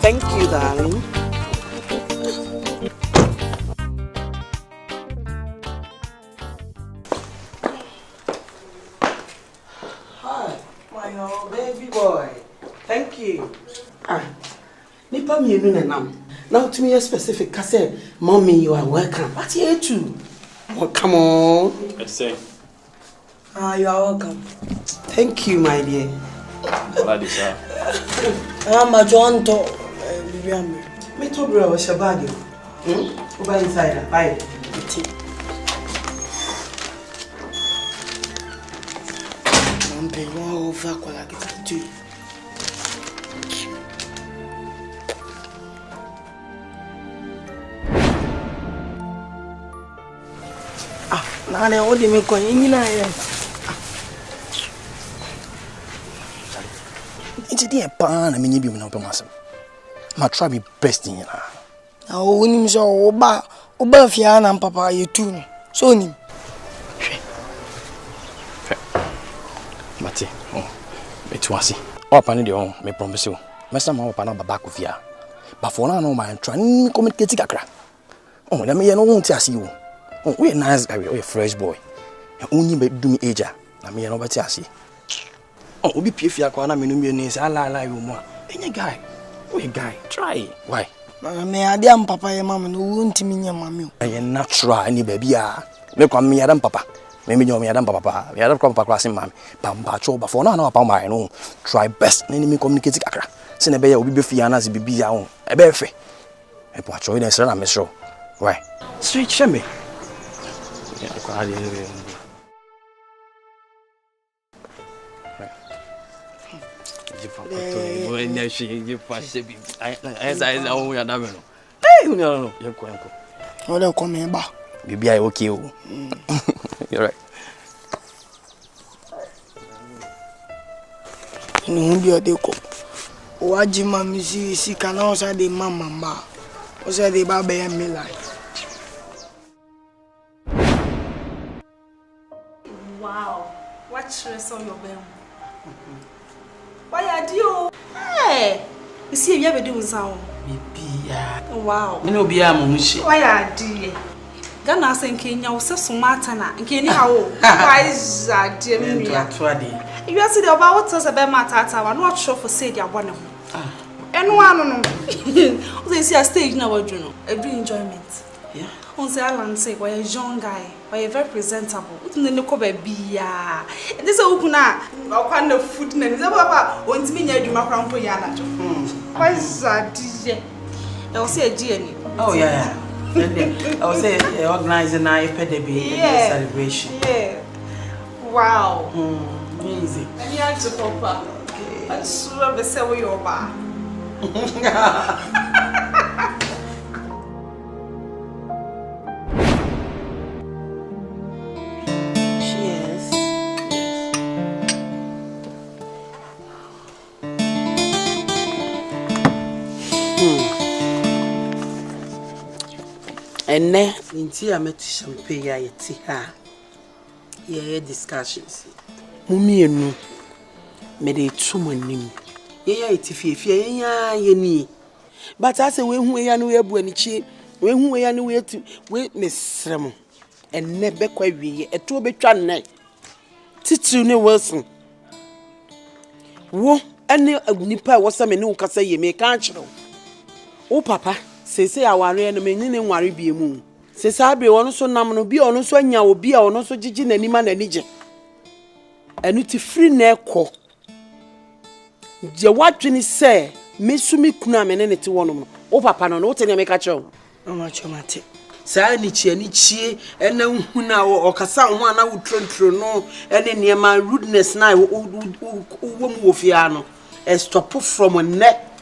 Thank you, darling. Hi, my old baby boy. Thank you. Nipa mi enu nenam. Now to me a specific. I said, Mommy, you are welcome. But here too. Oh, come on. Let's say. You are welcome. Thank you, my dear. What is that? I'm a John to. Me to bro was your bag. Over inside. Bye. I'm paying over like it too. Now they only make one in It's a dear pan, I mean, you be no massive. My try my best in you. Now, when him so Oba Fiana and Papa, you too. So, him. Mate, it was it. Up and the home, may promise you. Master Mama back of ya. But for now, no man, trying to communicate a crack. Oh, let me know to see you. Oh, we're nice guy, we're a fresh boy. And only do me age. I mean, nobody see. Oh, we be pia kwana minumiones, ala you more. Any guy, we guy, try. Why? Me adiam papa and mama no won't mean your mammy. I am not try any baby. Look on me, Adam Papa. Maybe you're me, Adam Papa. We had a crop across him, mammy. Pamba choba for no upon my own. Try best, enemy communicate. Send a bear will be Fiana's baby own. A bear free. I put you in a certain miss show. Why? Sweet shemmy. Baby, I okay. You're right. No, be a deco. Wajima Missy, see, can also the mamma. Was that the baby and me like? Wow, what stress on your bell? Why are you? Hey, you see, you ever do sound? Wow. You know, be a mushi. Why are you? Ghana Asante Kenya was so smart and Kenya. Why is that, dear? You are saying about what was about my tata. I'm not sure for say you one. And one, they see a stage now, you know, every enjoyment. Yeah. On the island, say, why a young guy, why a very presentable. What in the look of a beer? This is open now. I'll find the food and the papa wants me near you, my grandpa. Why is that? I'll say a journey. Oh, yeah. I'll say organizing a pedigree celebration. Yeah. Wow. Amazing. And you have to papa. I swear the same way you're back. And then, I met champagne, I tea her. Yeah, discussions. Mummy and no. Made a true name. Yeah, if you but I say, when we are nowhere, when we are nowhere to wait, Miss Remo, and never quite be a 2-bit night. Titsune Wilson. Wo, and Nipa was some new cassa ye make natural. Oh, Papa. Say I worry and meaning and worry be a moon. Says I be on so nominal be on so nya will be on so jijin any man and nija. And it's free neck. Je watching say, Miss Sumi Kunam and any to one. Oh, Papa, no, what any make a show. No much, Mate. Say, Nichi, and no now or Cassan one I would trun no, and then near my rudeness now, Wofiano, and stop from a neck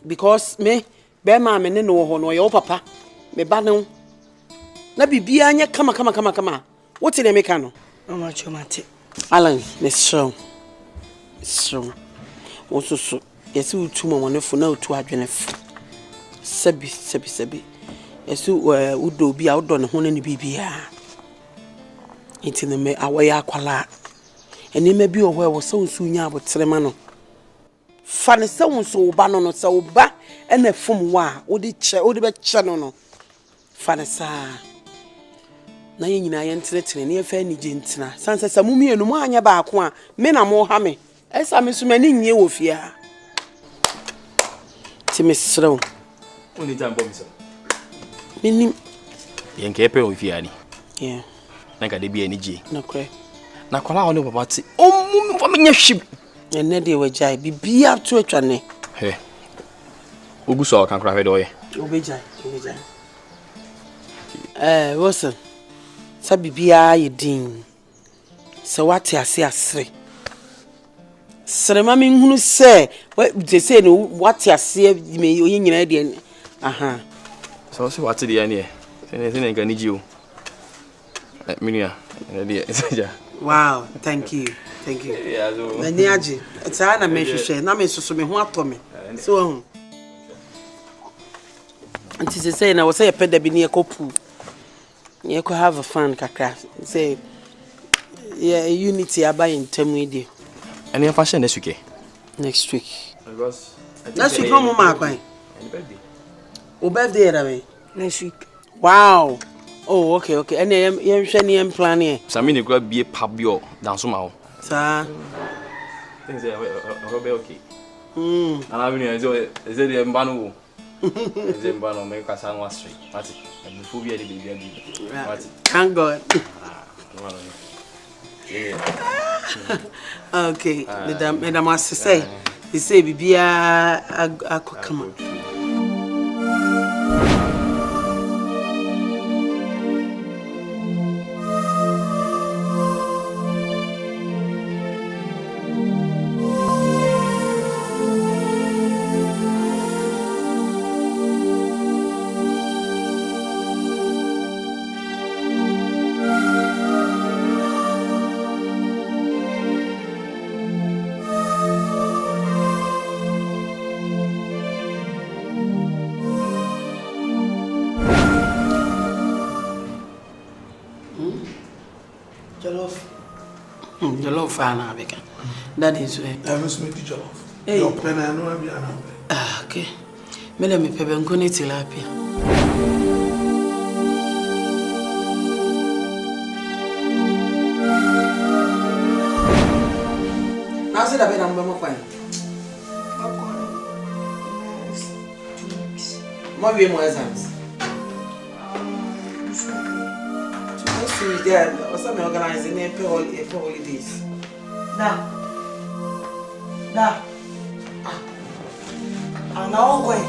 because me. Bema me ne no ho no your papa me ba no na bibia anya kama what in make no mama chomate Alan me show wo so yesi utu mo ne fo na utu adwene fo sabi yesi udo bi a udo ne ho ne bibia enti ne me awoya akwala eni me bi o ho wo so nsu nya abotrema no Fane se wo so ba no no se wo ba na fom wa wo di be che no no. Fane sa. Na ye nyina ye ntenetene ne ye fa ni je ntena. Sanse sa mu mienu mu anya ba ako a me na mo ha me. Esa me so mani nye wo fia. Ti me srew. Oni jambo mi so. Minim. Ye nke epe wo fia ni. Yeah. Na ka de bia ni je. Na kre. Na kwala wo ne papa ti. O mu fa me nya hwib. Ene de wajai bibia to atwane. He. Oguso kan kra fe de oye. Obejai. Wilson. Sa bibia ye din. Se wate ase asre. Sere ma me hunu se, we say no wate ase me oye nyina de. Aha. So wate de ya ne. Se nka ni ji o. Minia. De. Wow, thank you. Yeah, so. Maniaji. It's ana me hwehwe na me soso me ho atome. So Anti say na we say peda bi ne ekopu. You could have a fun kakra. Say yeah, unity abai in term with you. And your fashion next week? Next week. Because next week no more birthday. O birthday rawe. Next week. Wow. Oh, okay. And you share plan here. So me go be a pabio dance ma. Sir. Things are okay. And I mean is it the mbanu? Is it mbanu make us sound was straight. Mati. And before we are the baby. Mati. Thank God. Okay. Madam must say. He say bibia akokama. Jollof ana beka. That is where I must make the jollof. Your pen I know be ana. Ah, okay. Me let me pebe nkoni tilapia. Now say that be na mbemo kwan. Mo bi mo exams. Yeah, also me organizing a holidays. Da. I'm now going.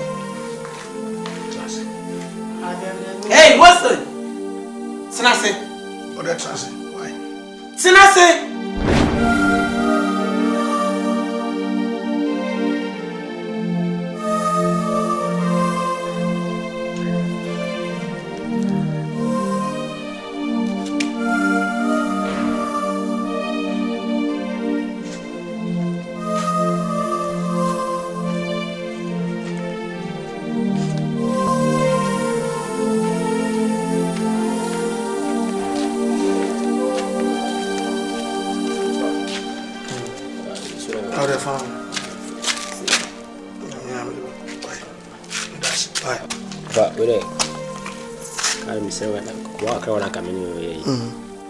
Hey, what's it? Sinase. What that Sinase? Why? Sinase.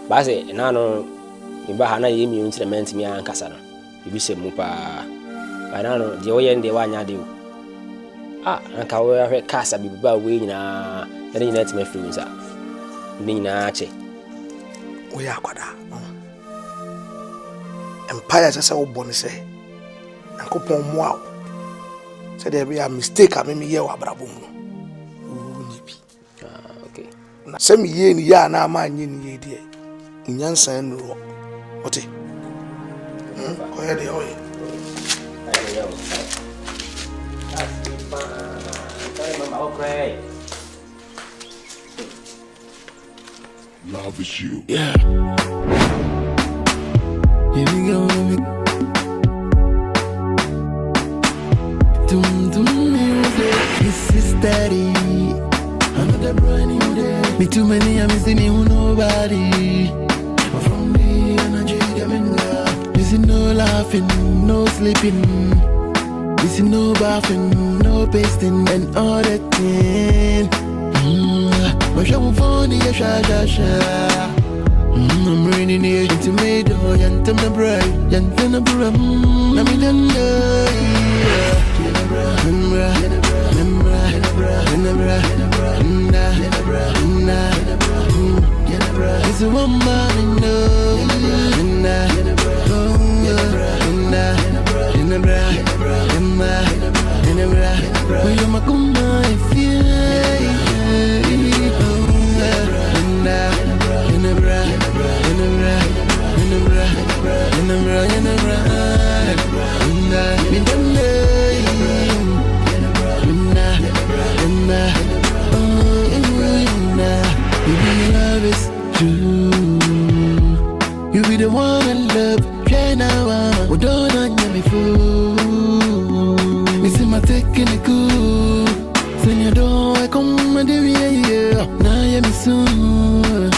Base na no iba ha na yemi instrument mi ankasa no bibi se mu pa ba na no de wo ye nde wa nya de o anka wo ya hwe kasa bibi ba we nyina na nyina ti me firi nsa ni nyina ache wo ya kwada empire sasa wo boni se ankopon mu aw se there be a mistake a me ye wa brabo mu ni bi okay na se me ye ni ya na ma nye ni ye de nyansa nro ote ko ya de oye Love is you. Yeah. Here we go. This is daddy. Another brand new day. Me too many, I'm missing you, nobody. From the energy, them in love. Missing no laughing, no sleeping. Missing no bathing, no pasting, and all that thing. My show phone, yeah, sha. I'm raining here into Mado, Yantam the bride, Yantam the brum. Let me done, it's a woman, you be the one I love. Try now, I'm don't on me fool. Missing my technical. Send your door, I come and do yeah. Now you're soon.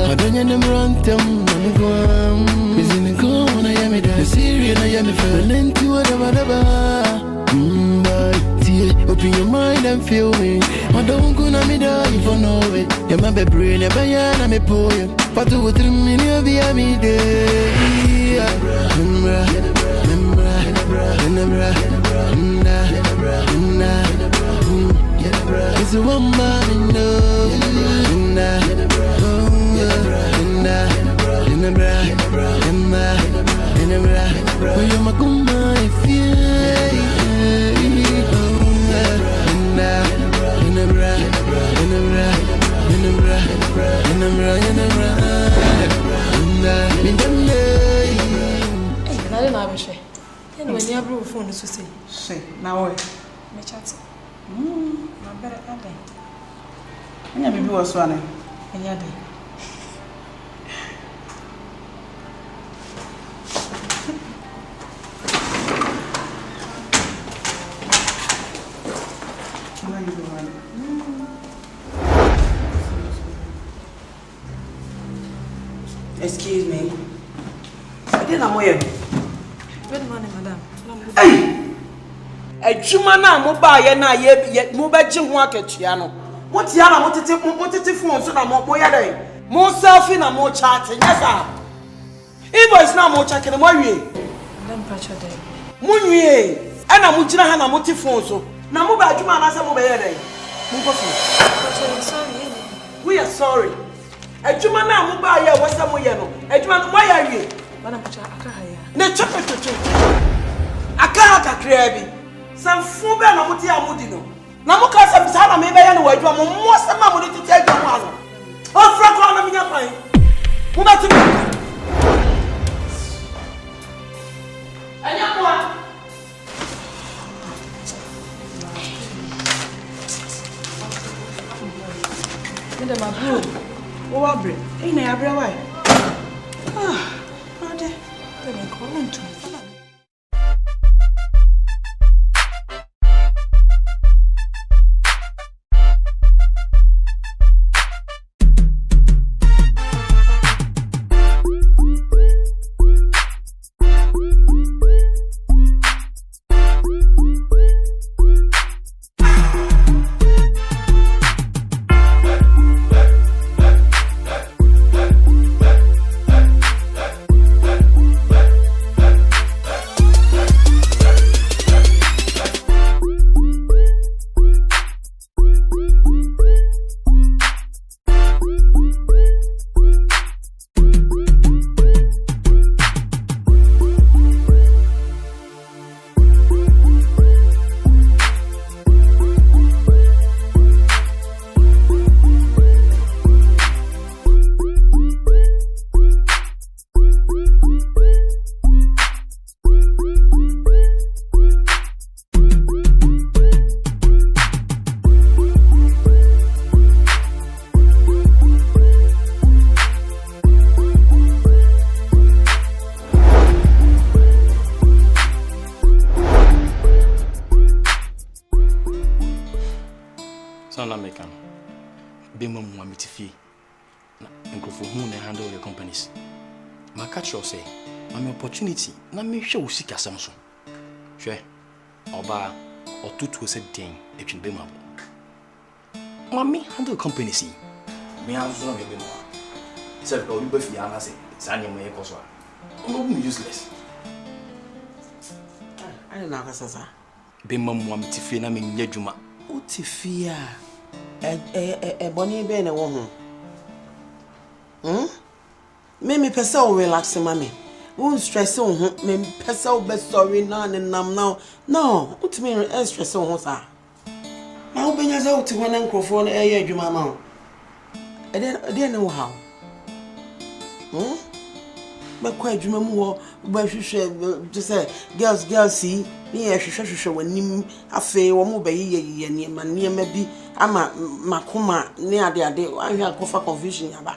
I don't know them run them. I'm going. Missing the corner, I am the Syrian, I am the feeling to whatever. Open your mind and feel me. I don't go na me die if I know it. Yeah, my baby, never yana me poem. But to what you mean, you'll be a me day. It's a woman, you're my gumma, if you Excuse me. I didn't know where. Good morning, madam. Hey! A Jumana mobile na ye mobile jim market piano. What yana motiti phone so na mo day. More selfie na more chatting. Yes, sir. Invoice na more checking mo wie. Madam Pacho day. Mo wie. Ana mo gina ha na moti phone so. Na mobile Juma na say mo be day. Mo go phone. Sorry. We are sorry. A Juma na mobile ya wasa mo ye no. A Juma mo ya wie. Madam Pacho aka ha ya. Na chochocho. Aka kakrebi. Some food na moti amudi no. Na mo ka sa bisa na me be ya no wadwa mo mo se ma mo titi adwa mo ano. O fra ko na minya kwan. Mo ba ti mo. Anya mo. Nda ma bro. O wa bre. E na ya bre why? Ade. Te me ko ntu. I'm an opportunity. Na me show seek Samson. Sure. Oba or two to a set thing, it will be my Mammy, handle company see. Me answer no be more. Self go you both the answer. Sanya me cause no be useless. I don't know sasa. Be mam wa mtife na me nya dwuma. Utifia. Boni be na wo ho. Me pesa o relax mami. Won't stress on ho. Me pesa o be sorry na nam now. No, utimi stress on ho sa. Ma wo benya za uti ho na nkrofo na eye adwuma ma ho. Ede na wo how. Ba kwa adwuma mu wo ba hwehwe just say girls see me hwehwe wanim afi wo mo ba yiye ne ma bi ama makoma ne ade ahwe akofa confusion yaba.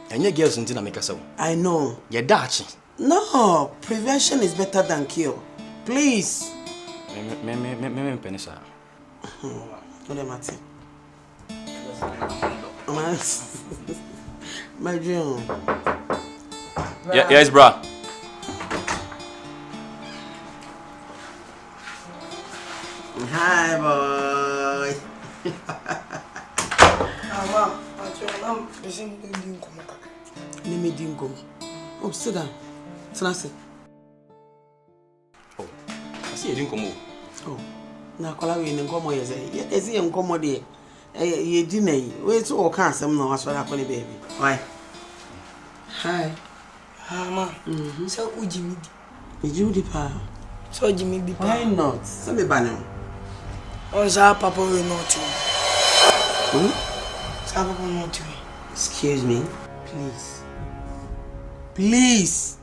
Enye girls nti na make say. I know. Ye dachi. No, prevention is better than cure. Please. Me penisa. Ole mate. My dream. Yes, bro. Hi, boy. Oh, sit down. Snazzy. Oh, I see you didn't come. Oh, now call away and come here. Yes, you come there. You didn't. Wait to all kinds of no, that's what I call it, baby. Why? Hi. Mama. So, Jimmy. Jimmy Pa. So, Jimmy Pa. Why not? Send me banner. Oh, Papa will not to. Papa will not to. Excuse me. Please. Please.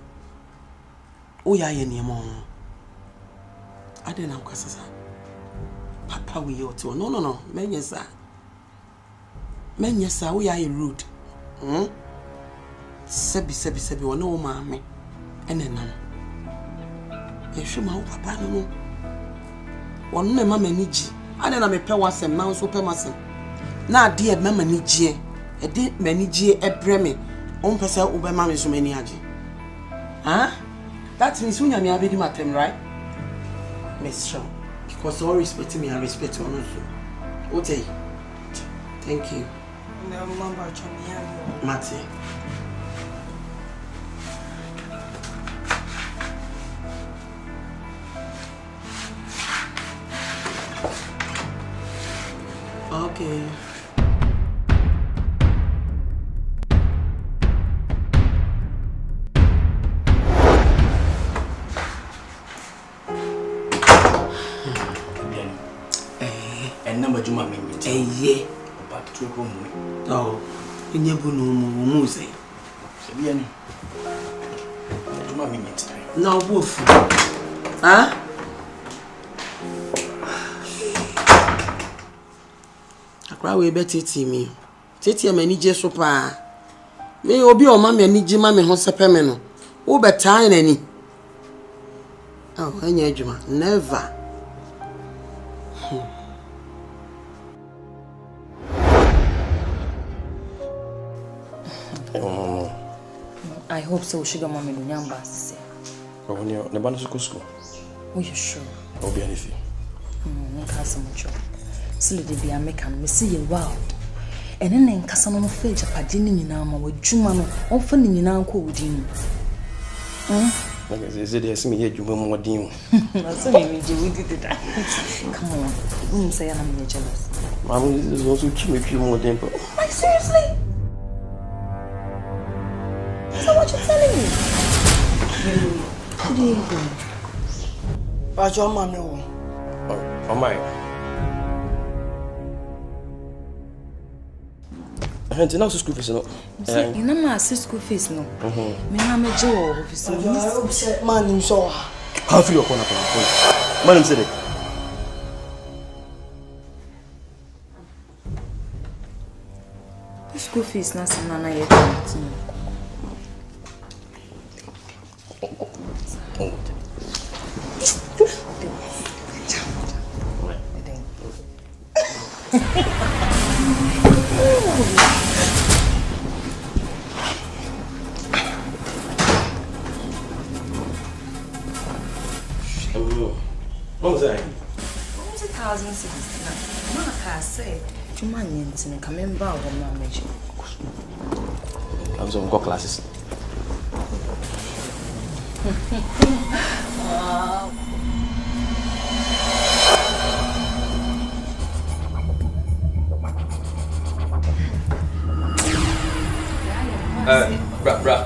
Oh, yeah, any more. I didn't know, Papa, we ought to. No. Men, yes, sir. Men, yes, sir. We are rude. Sebi, one no mammy. And then, you should my papa no. One no mamma need you. I don't know, me pay was and now so pay myself. Now, dear mamma need you. A dear many a breme. On person over mammy so many aji. Huh? That means when you are ready, madam, right? Miss Shaw. Because all respect me, I respect you also. Okay. Thank you. Matty. Okay. And number Juma minute. Yeah. Back to home. Oh, in your boom, Muse. Sabian. Juma minute. No, wolf. Huh? We better me. Titi me ni je so pa. Me obi o ma me ni je ma me ho sepe no. Wo beta na ni. Oh, anya adwuma. Never. I hope so. Sugar mommy do nyamba say. Oh, when you na bana school. Oh, you sure? I'll be anything. Nka samucho. Sile de bia meka no me see ye wow. Ene ne nkasa no fa japade ni nyina ma wadwuma no on fa ni nyina nko odin. Like is it yes me here dwuma mo odin. Na so me je we did that. Come on. Say I'm jealous. Mom is also keep more odin. Like seriously? So what you telling me? What do you think? But your mommy will. Oh my. And now school fees no. You know my school fees no. Me na me jo office. Man him so. How feel your corner for? Man him said it. School fees na sana na ye continue. What was that? 1,069. Mama can say, you man in coming back on my mission. I was on got classes. Wow. Bruh.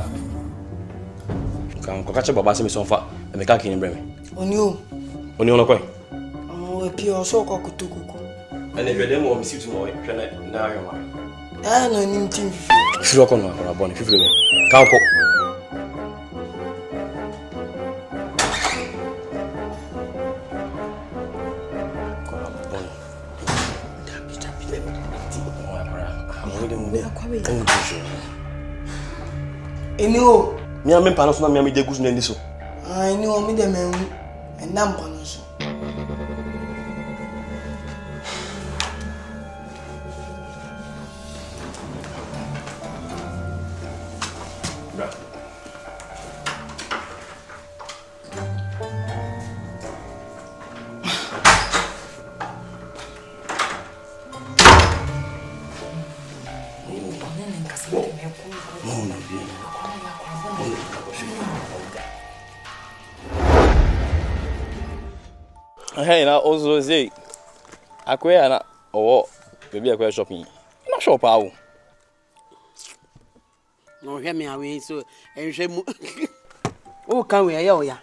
Come, catch up about me so far. And the car can bring me. On you. On you, no coin. Oh, a pure so cockatoo. And if you're them, we'll see tomorrow. Now you're mine. I know him. If you're going to a bonnet, if you can't cook. Eno. Me am panos na me am de gusu na ndiso. I know me de men enam panos. Hey, now also say, Aqua na or maybe Aqua shopping. Not shop how. No, hear me away so and shame. Oh, can we ya?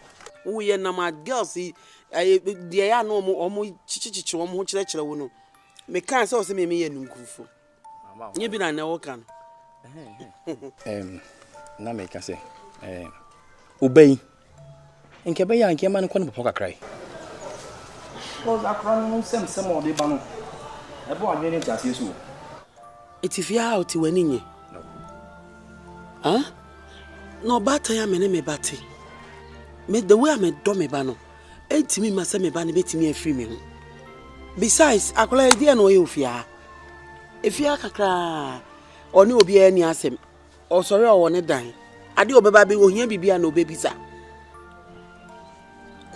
Oh, yeah, na my girls see. They are no more chichi or more lecture. Me can't so say me and Kufu. You been I never can. Na me can say, obey. And Cabaya and Caman can poker cry. Because I can't some more the banner. I bought any just you. It's if you're out to winning ye. Huh? No, but I am an enemy batty. Made the way I made Dommy Bano. 8 me must me banny bit me a free me. Besides, I call idea no you fear. If you are cry or no be any asem, or sorry, I want to die. I do a baby will hear be no baby, sir.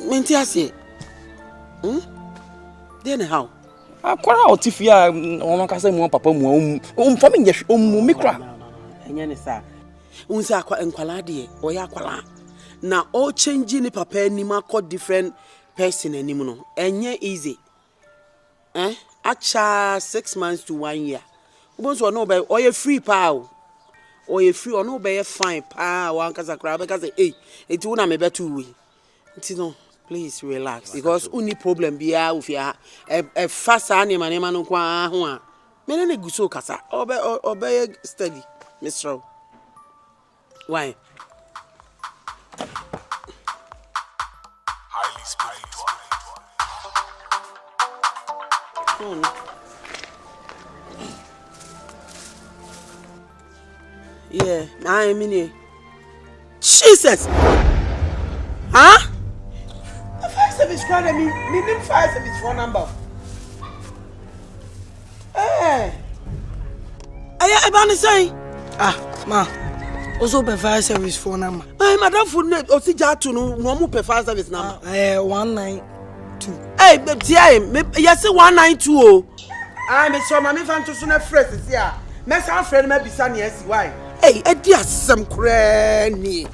Mintiasi. Then how? I quarrel out if you are on a more papa, forming yes, micra. And yen sir. Unsaqua and qualadi, or yaquala. Now all changing the papa ni mark different person anymore. And ye easy. Acha 6 months to 1 year. Once or no by or a free pow. Or a free or no by a fine pow, one casa crab because it won't be better way. No. Please relax because only problem be with ya a fast animal no kwa ho. Me na guso kasa. Obey steady, Mr. Why? Highly spiritual. Yeah, I mean Jesus. Huh? Service card me fire service phone number. Eh. I ban say. Ma. Also per fire service phone number. Madam food net o si ja to no mo per fire service number. 192. Hey, yes 192 oh. Me so ma me fan to so na fresh here. Me san friend me bisa na yes why. Hey, e di asem kra ni.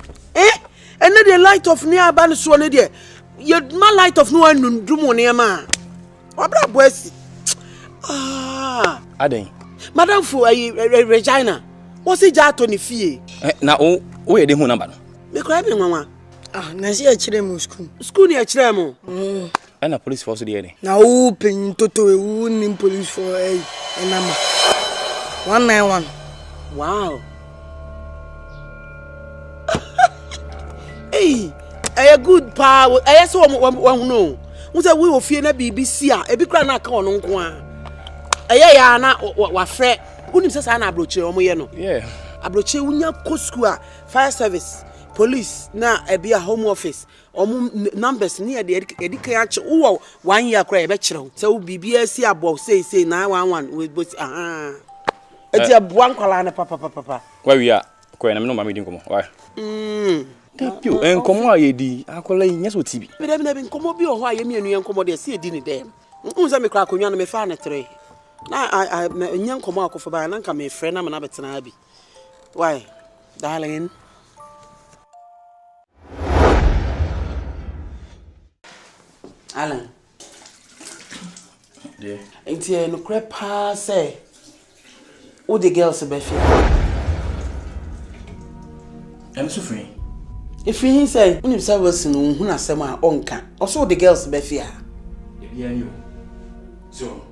And the light of near ban so na there. You my light of no one do money ma. Obra boys. Aden. Madam for Regina. What's it ja to ni fie? Na o ye de hu number no. Me cry be nwa. Na si a kire mu school. School ni a kire mu. Na police force dey any. Na o pen toto e wo ni police for number 191. Wow. Hey. A good power. I saw one no. We say we will fear na BBC e bi kra na aka ono nko a. Ya na wa frɛ. Unim sɛ na abroche omo ye no. Yeah. Abroche unya ko school a fire service, police na e bi a home office. Omo numbers ni e de kan ache wo 1 year kra e be kyerɛw. Sɛ wo bibia si abo say 911 we both Eti abuan kwala na papa. Why we are? Ko na me no ma me din komo. Why? Tepio, and come on, Yedi. I call you, yes, with TV. But I've never come up your why you and come there, see a dinner them. Who's a me crack on me fan at 3. Now I young come out for by an uncle, my friend, I'm an abbot and Abbey. Why, darling? Alan. Yeah. Ain't here no crap pass say. All the girls are better. I'm suffering. If he say, when you say was no, who has some onka, also the girls be fear. Yeah, you. So,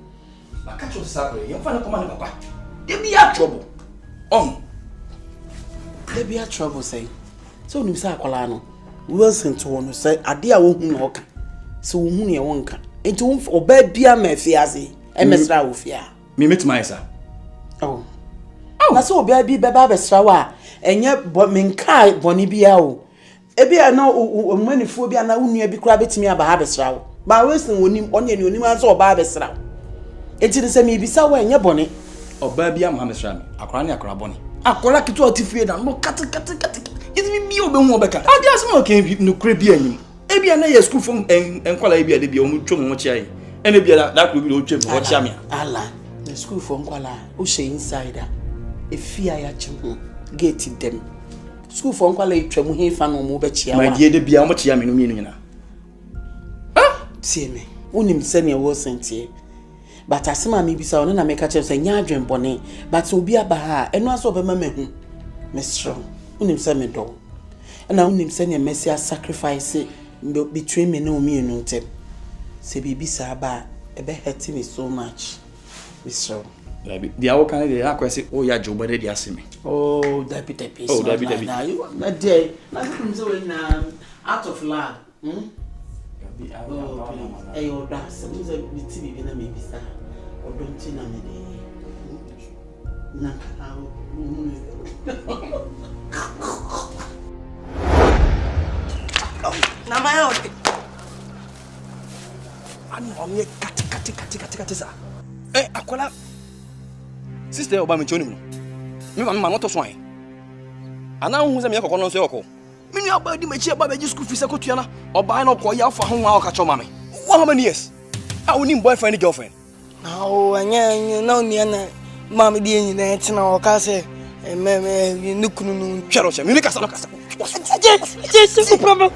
I catch your salary. You find a command, Papa. There be a trouble. There be a trouble, say. So, you say, Colano, Wilson to one who say, I dear won't so whom you won't. And to whom obey beer me fiazi, and Miss Raufia. Me met my sir. Oh, that's all baby Baba Strawa, and yet, but min kai Bonnie Biao. Ebi I know when phobia na unu ebi kura betimi aba habesrawo ba wesin wonim onye ni onim anso oba habesrawo enti se me bisa wa enye bone oba bia ma habesra me akora ne akora bone akora kitu otifie da no kat iti mi obehu obeka adi asem okay no kure bia anyim ebi na ye school from enkwala ebi ade bia omu twom ho chia ene bia da kuro bi o twem ho chia me ala the school from kwala o she insider efia ya chihu gate dem school for nkwala itwamu he fa no mo be chia wa my dear de bia mo chia me no mienu nyina tie me unim se ne wo sentie but asema me bisa ono na me ka che se nya adwen bone but obi aba ha eno aso be ma mehu me strong unim se me do na unim se ne mercy sacrifice between me na omienu ntem se bibi sa ba e be hurt me so much me strong the hour can they akwese oh ya job dey aseme oh deputy oh deputy now you na day na come so na out of love eh you dance me say the TV be na me bisa o don't na me dey na na my own ani o me kati sa akola sister oba me choni mu me ma no to so an ana hu se me kokko no so yoko me nua ba di machi ba be school fees akotua na oba na ko ya fa ho wa ka choma me how many years a woni boyfriend girlfriend na o anya na oni na ma me di enyi na etina o ka se me nukunu nu twero che me ni kasa je problem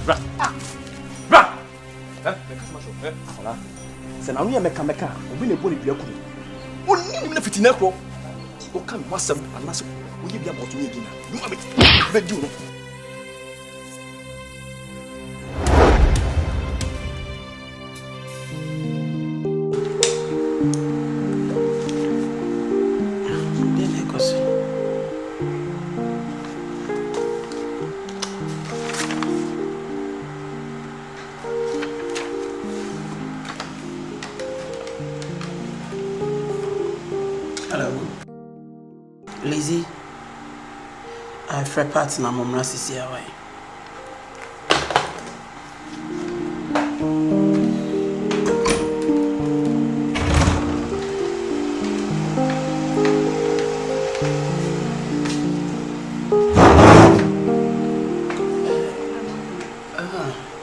bra me kasa ma show akola se na no meka obi na boli bia ku oni na fitina kro o kan wasam anaso o ye bia boto ye gina no ma be do no Lazy, I free parts na mom rasisi away.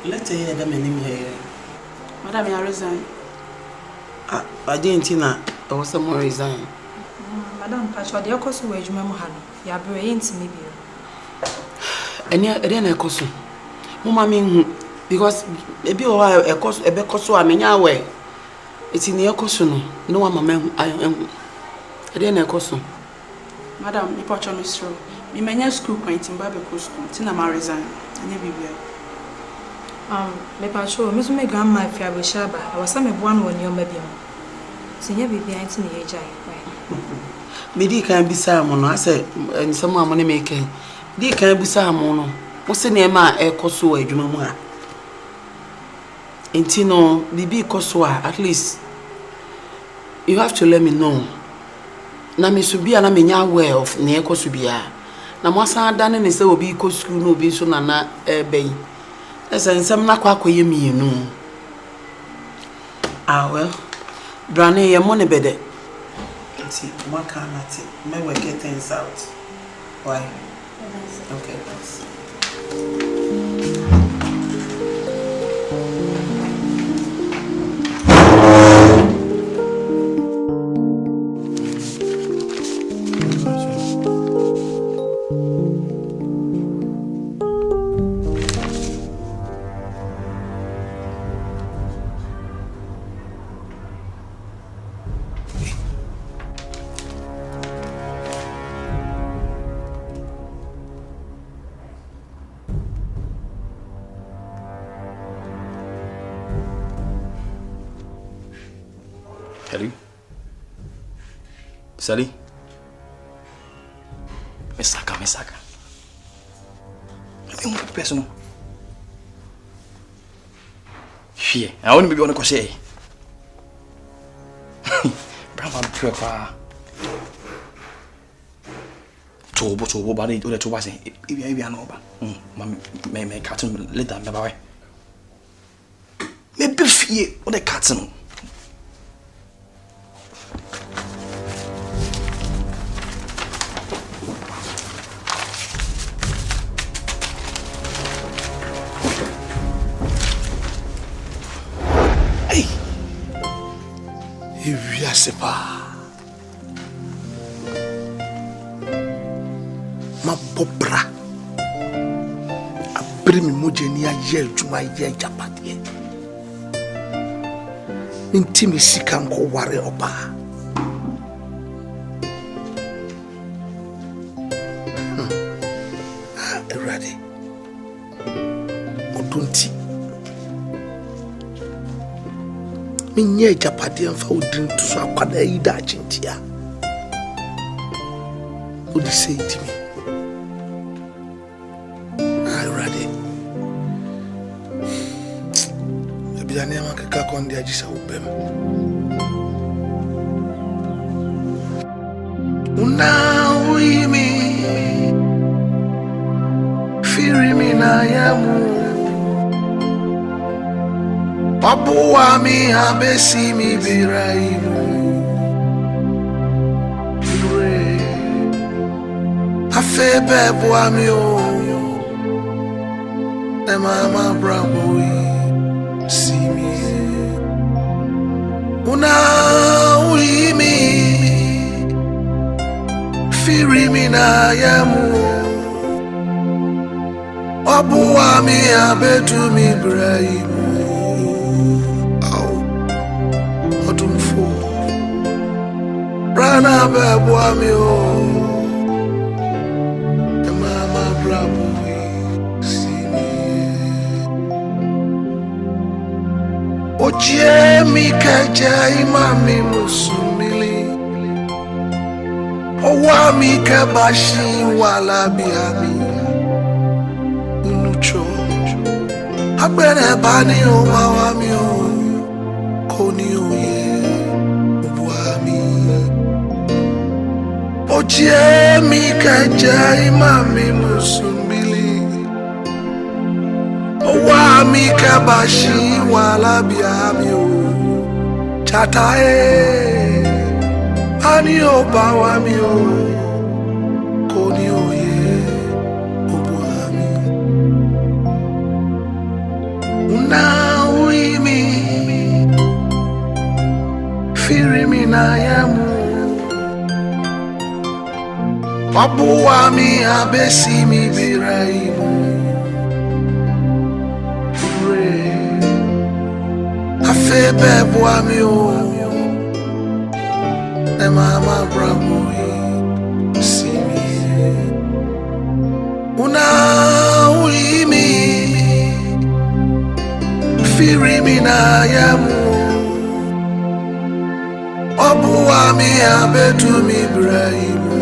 Let's hear them in here. Madam, I resign. I didn't know I was someone resign. Madam, Pacho, the Okosu wage Mamohano. Ya brilliant to me. And then a cosu. Mamma mean, because a bill a cost a becoso, I mean, away. It's in the Okosuno. No one, mamma, I am. Then a cosu. Madam, the Pacho is true. Me many school point in Baby School, Tina ma resign, and you be me Pacho, Miss me grandma, if I wish I was some one when you're maybe. Senior be behind in the age. Medi kan bi sa mo no ase nsem a mo ne meken di kan bi sa mo no mo se ne ma e koso adwuma mu a enti no bibi koso a at least you have to let me know na me so bia na me nya aware of ne koso bia na mo san da ne se obi ko school no obi so na ben ese nsem na kwa akoye mienu well brane ye mo ne bede. What can I say? May we get things out. Why? Okay, boss. Sally? Mesaka. I'm a person. Here, I want to be on a crochet. Brahma prefer Tobo, body, or to was it. If you are over, may carton let them away. Maybe fear on a carton. Sepa ma bobra abri mi mojeni aye adwuma ye japade intimi sika nko ware oba ready odunti minye japade amfa odin to so akwada yi da chintia odi say to me ready ebiane makaka konde ajisa ubem una uimi firimi na yamu Papuwa mi habesi mi biraimu Ure Afebe buwa mi o E mama braboi Simi Una uimi Firimi na yamu Papuwa mi habetu mi biraimu Rana bebo ami o mama bravo simi Oje mi kaja imami musumili Owa mi kabashi wala biami Nucho Agbene bani o mawami o Koni oye Oje mi kaja imami musumbili Owa mi kabashi wala biami o Chatae Ani oba wami o Koni oye obuami Una uimi Firimi na yamu Papuwa mi habesi mi biraimu Ure Afebe buwa mi o E mama braboi Simi Una uimi Firimi na yamu Papuwa mi habetu mi biraimu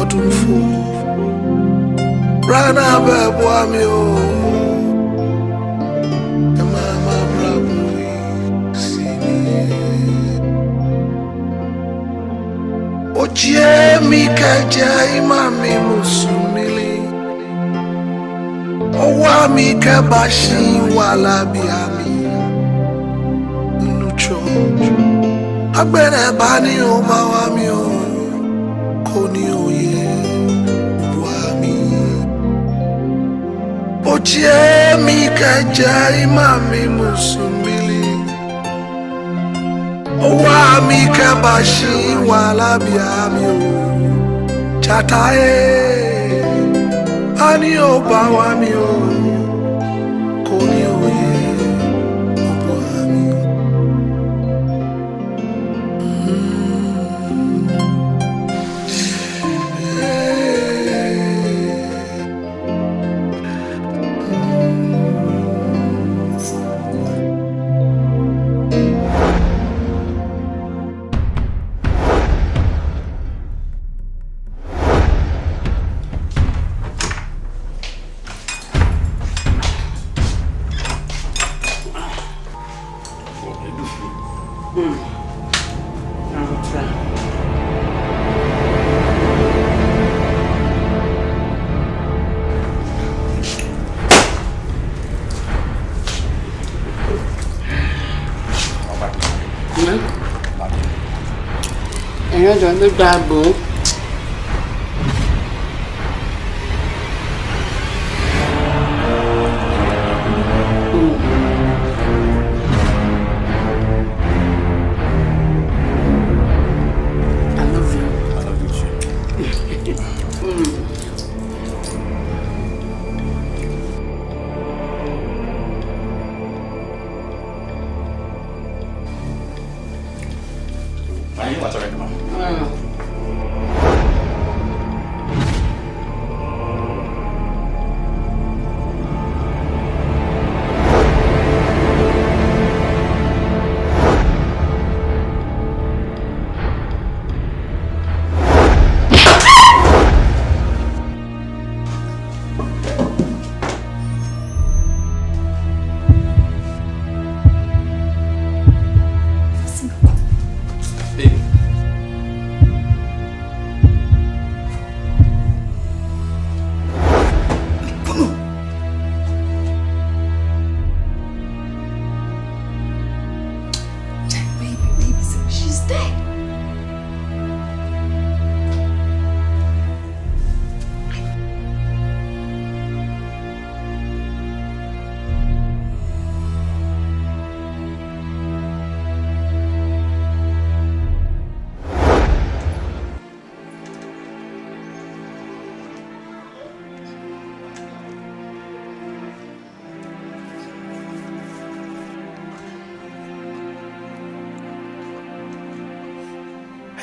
Odunfu Rana bebo ami o mama braboi simi Oje mi kaja imami musumili Owa mi kabashi wala biami Nucho Agbene bani o mawami o Konioye Wami Ochie mi kajai mami musumbili Wami kabashi wala biami o Chatae Ani oba wami o Konioye I don't know that book. I love you. I love you too. Are you watching right now?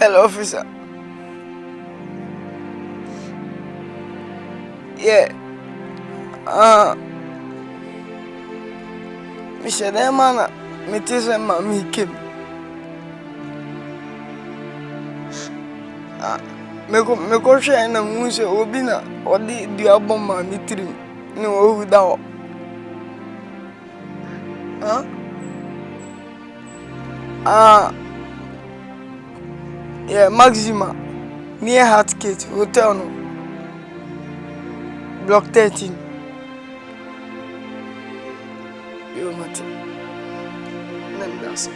Hello, officer. Yeah. Mr. Demana, me tell you, mommy came. Me go share na munse obina odi di album ma mi trim ni wo hu da. Yeah, Maxima, near Hartgate Hotel, no. Block 13. Yo, Mati. That's it.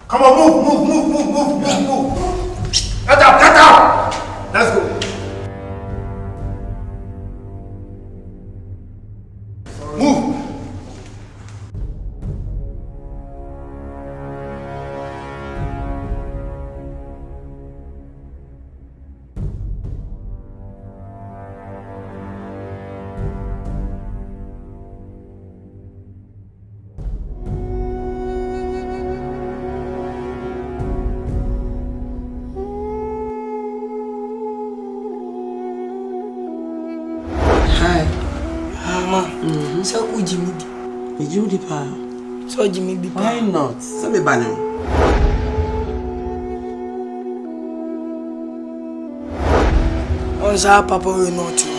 Come on, move. Get up. Let's go. Move. So Jimmy. You the pa. So Jimmy be. Why not? Some be banning. Sa papa will not you.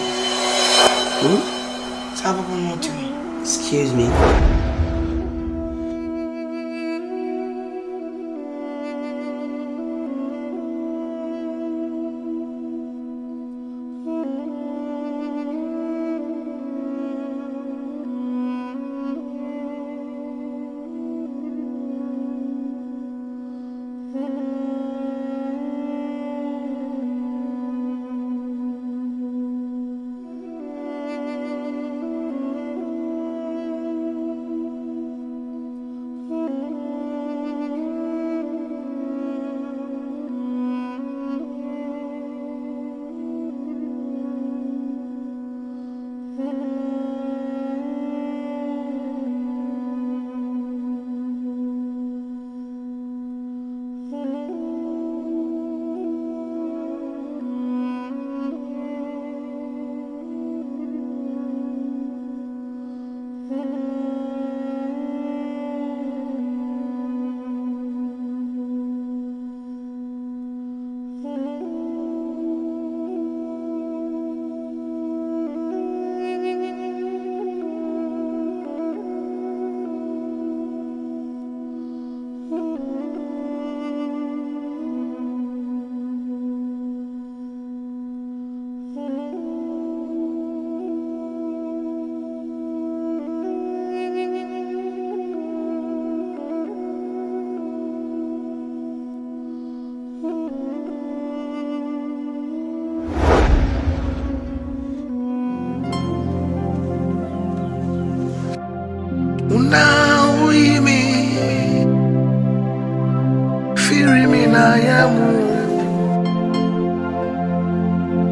Sa papa not you. Excuse me.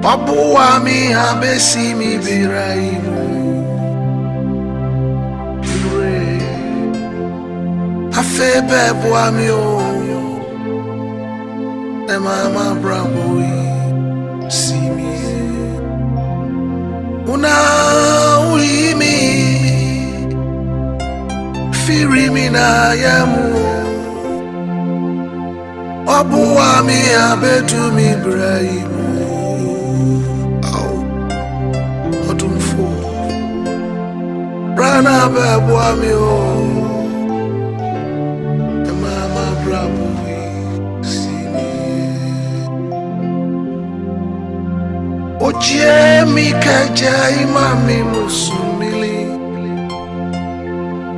Papuami abesi mi biraimu Pure Afebe buami o Ne mama braboi Simi Una uimi Firimi na yamu Papuami abetu mi biraimu Rana babuami o Mama brabui simi Oje mi kaja imami musumili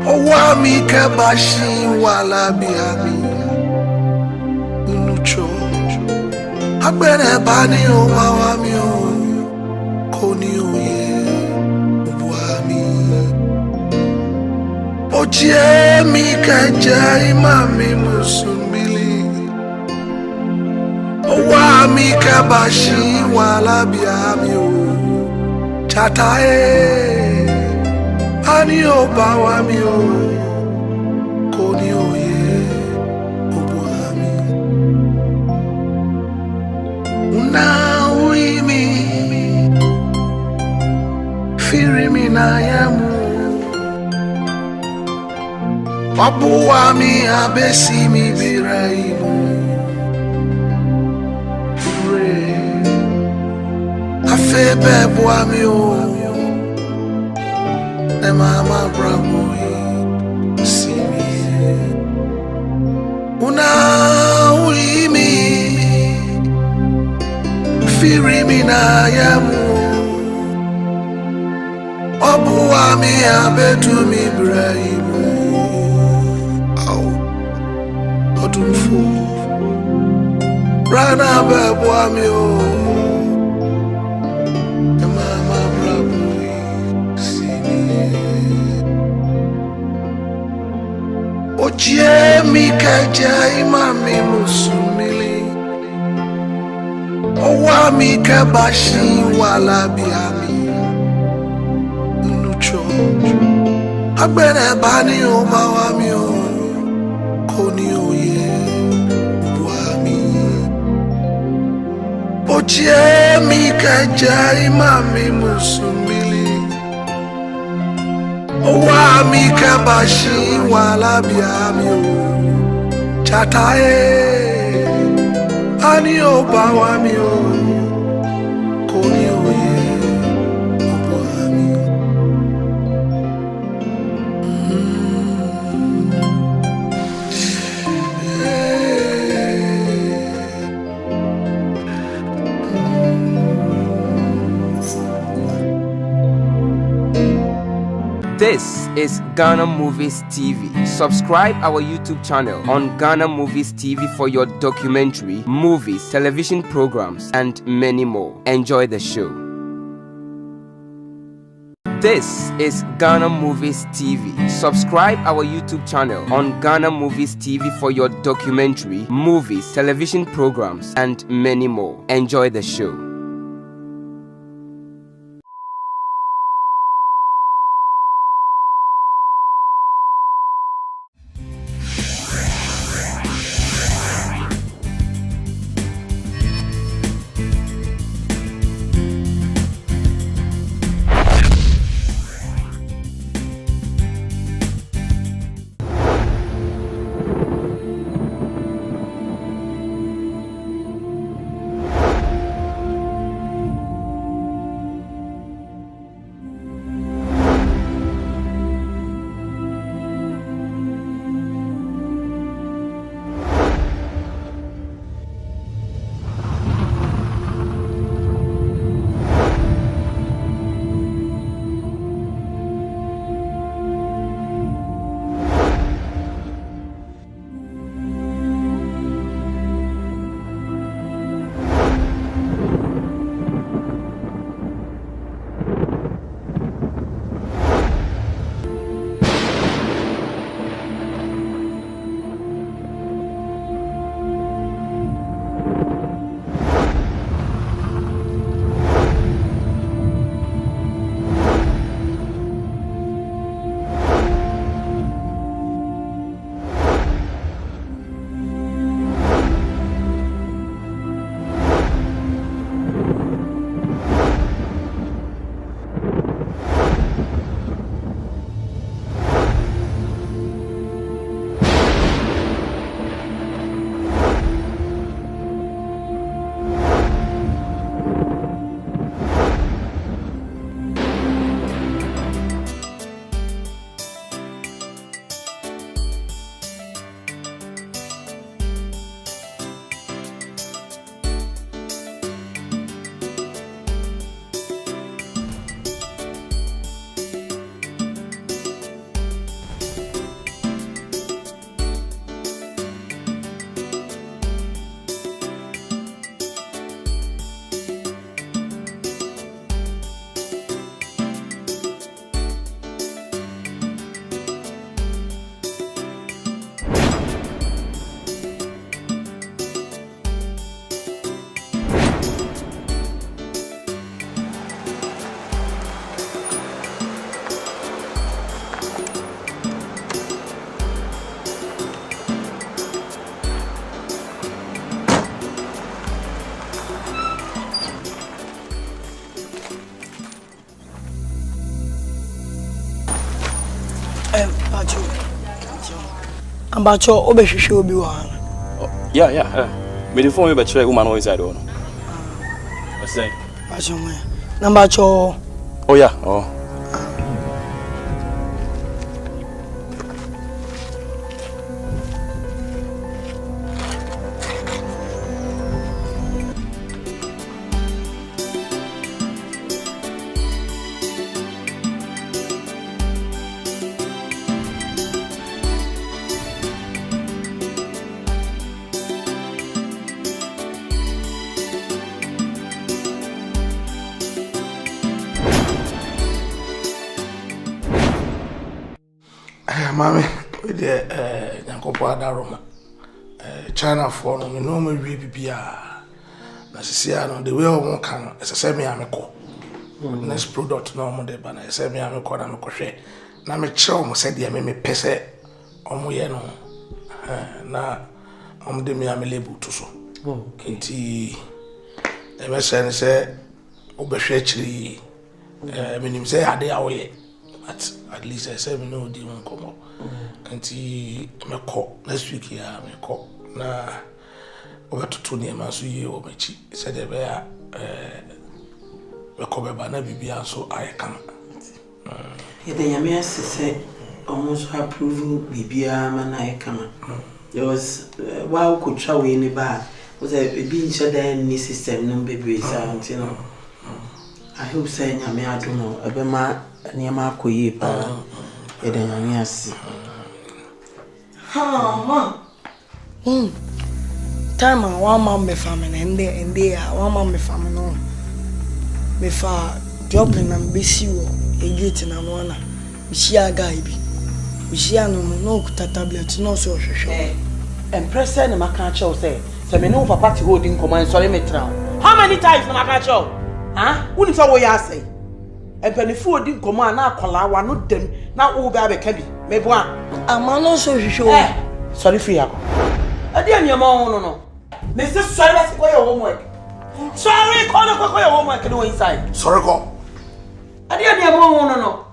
Owa mi kabashi wala biami Nucho Agbere bani o mawami o Koni oye Oje mi kaja imami musumili Owa mi kabashi wala biami o Chatae Ani o bawami o Koni oye obuami Una uimi Firimi na yamu Papuami abesi mi biraimu Pure Afebe buami o Ne mama braboi Simi Una uimi Firimi na yamu Papuami abetu mi biraimu Odunfu Rana babuami o Mama brabui sini Oje mi kaja imami musumili Owa mi kabashi wala biami Nucho Agbere bani o bawami o Koni oye buami Oje mi kaja imami musumili Wami kabashi wala biami o chatae ani o bawami o koni oye oboami. This is Ghana Movies TV. Subscribe our YouTube channel on Ghana Movies TV for your documentary, movies, television programs, and many more. Enjoy the show. This is Ghana Movies TV. Subscribe our YouTube channel on Ghana Movies TV for your documentary, movies, television programs, and many more. Enjoy the show. Ambacho obehwehwe obi wa. Yeah. Me the phone me be try woman no inside no. What's that? Bacho me. Nambacho. Oh yeah. Oh. Mami, with the Yankopa Daroma, China for no normal BPA. Nasia, the way I won't can as a semi amico. Next product normal, but I semi amico and crochet. Now, me chow said, "Dear, me pese on Muyeno." Now, the me am label to so. Kinti, MSN say, Obeshri, meaning say, I dare away. but at least I said, no, they won't come up. Until me call next week, yeah, me call. Na, over to Tony Masuye or Mechi said, we come back na Bibia, so I come. The Yamia said, almost approval Bibia, man, I come. There was wow, could show in the bar. Was a being shut down in system, no baby sound, you know. I hope saying, I don't know, a bema near Marco Yepa, and then yes. Time and one man me family and there one man me family no. Me fa Dublin and BC a gate in Amwana. Mishia Gaibi. Mishia no tablet, no so sure. And President Macacho say, me no papa to holding command, sorry, me drown. How many times na Macacho? Huh? Wouldn't know what you say? And penny food didn't command now, Kola, one not them, now all baby cabby. Maybe one. I'm not so sure. Sorry for you. I didn't your mom, no. Mr. Sorry, let's go your homework. Sorry, call your homework and go inside. Sorry, go. I didn't your mom, no.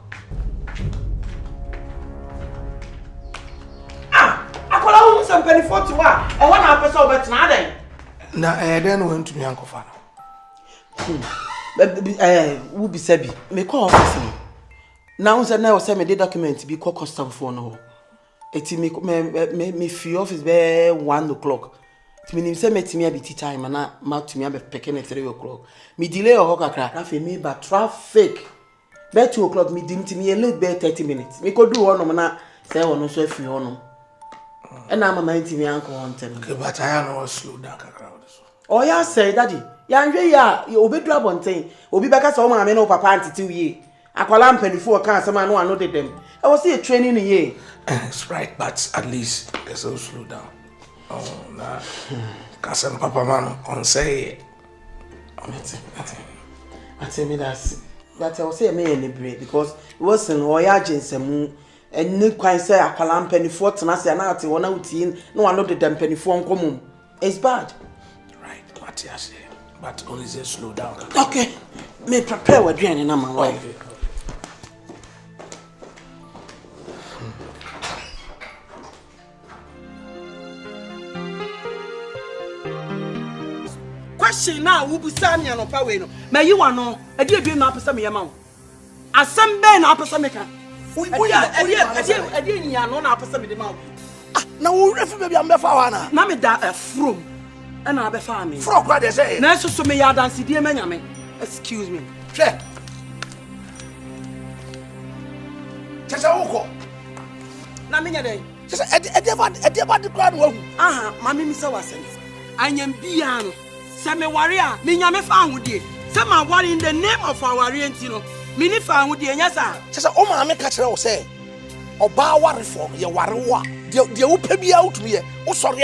I call out some penny 41. I want to episode, but nothing. Now, I then went to me, Uncle Father. Who be Sebi? Me call officer. Now, I send me the document to be called custom for no. It me free office be 1 o'clock. It means say me be tea time and na ma to me be pecking at 3 o'clock. Me delay or kakra. Na fe me ba traffic. By 2 o'clock me dim to me late by 30 minutes. Me could do one na say one so free on. And I'm 90 me uncle on 10. Okay, but I know slow down kakra. Oh yeah, say daddy. Ya nhwe ya obi dra bonten. Obi beka say o ma me no papa antiti wie. Akwala mpani fo kan say ma no ano de dem. I was see training here. It's right, but at least it's so slow down. Oh, nah. Cousin Papa man on say. I tell me that I was say me any break because it wasn't Oyajen Semu and no quite say Aqualam penny for Tanasi and out one out in no one loaded them penny for common. It's bad. Right, Matthias, but only say slow down. Okay, me prepare what you're in my wife. Question now, who be Sammy and Opaweno? May you want no? I did be not for me amount. As some ben up some maker. I didn't know now for some of the mouth. Now, maybe I'm the Fawana. Mammy that a from and I'll be farming. Frog, what they say? Nice to me, I dance, dear Benjamin. Excuse me. Check. Just a walk. Namina day. Just a debat the crowd. Ah, Mammy Mr. Wasson. I am Biano. Some warrior, Minyame found with you. Some are worried in the name of our Orientino. Mini found with you, yes, sir. Just a woman, catcher, say. Or bow reform, your warrior. The open be out to me. Oh, sorry,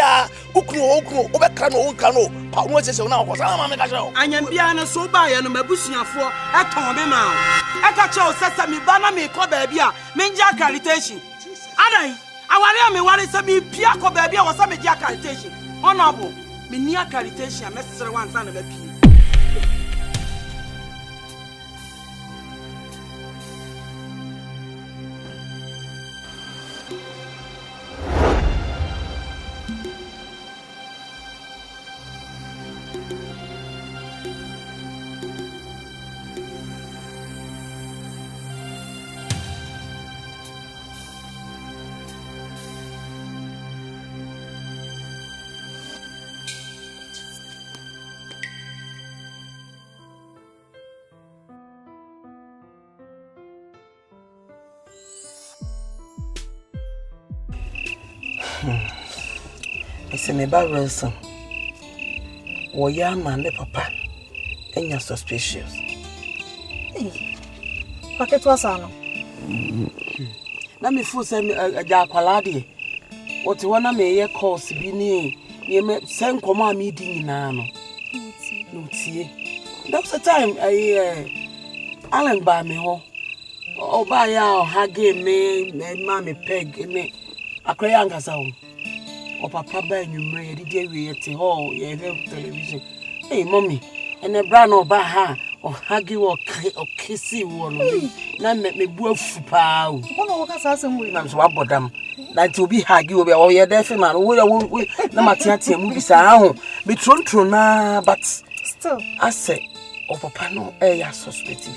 Ukno, Obecano, Cano, Power says now, was I am Biano so by and Mabusia for at home now. I catch your sesame banner me call baby, Minja calitation. I want me what is a me Piaco baby or some calitation. Honorable. Me near caritation, Mr. One son of a pea. It's a neighbor Wilson. Or young man, papa, and you're suspicious. Packet was on. Let me fool some a jacqualadi. What you want to make a course be near. You may send command meeting in Nano. No, see. That's the time Alan by me home. Oh, by our Haggy, me, mammy peg, me. A crayanga sound. Or papa by you ready, dear, we at the hall, you have television. Hey, mommy, and a brown or by her, hagi or kissy one. None me boo fupa. I'm so about them. That will be hagi over all your deaf man. We no matter movie sound. Be true na, but still, I say, oh, papa, no, I suspect.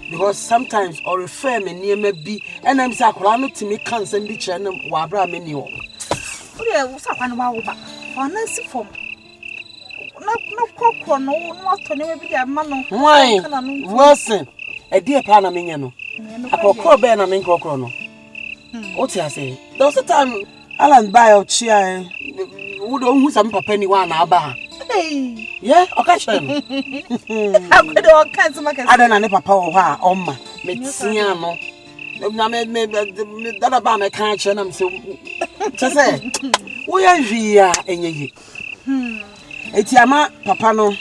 Because sometimes or refer me near me be, and I'm saying, to me, can't be channel, wabra menu. Oh, yeah, what's up? I'm about honest form. No cocoa, no, to never be a man. Why? Wilson, a dear Panaminiano. A cocoa bear and a mink crono. What I say? There was a time Alan buy out chair, would own some penny one aba. Hey, yeah, occasion. How could all kinds of markets? I don't know, papa, or ma, Metsiano. That about my country, and I'm so. Just say, we are here, and ye. It's Yama, papa, no,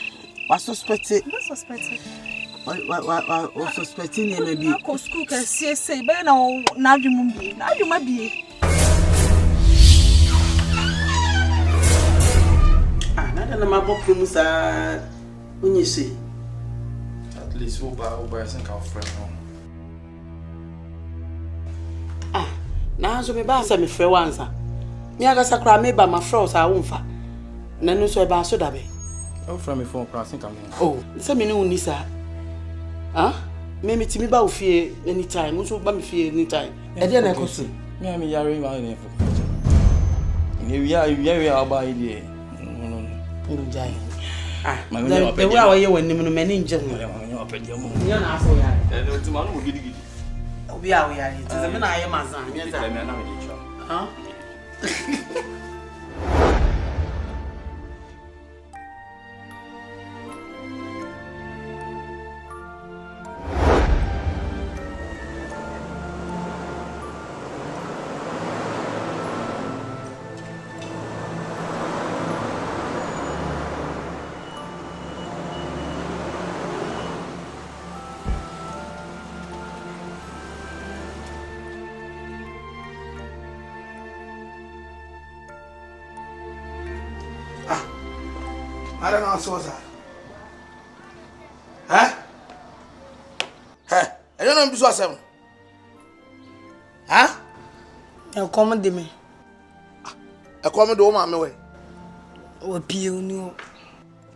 was suspected. What suspected? What suspecting you may be. Uncle School can say, but now you might be. And my book rooms are when you see. At least over I think our friend home. Ah, now so me ba say me frɛ wansa. Me aga sakra me ba my friends are wonfa. Na no so e ba so da be. Oh from me phone I think I'm here. Oh, say me no nisa. Ah? Me timi ba ofie anytime. So ba me fie anytime. E dey na kosi. Me am yare ma na for. Ni we are about idea. Ah, the way I when the men in general. You're not so young. Tomorrow will be good. We are, it's a man I am as huh? I don't know what's that. Huh? Hey, I don't know if this was huh? You come to me. I come to do my way. Oh, Pio,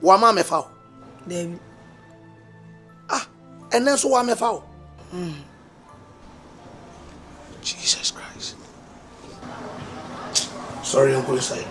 what mamma foul? David. Ah, and then so I'm a foul. Jesus Christ. Sorry, Uncle Isai.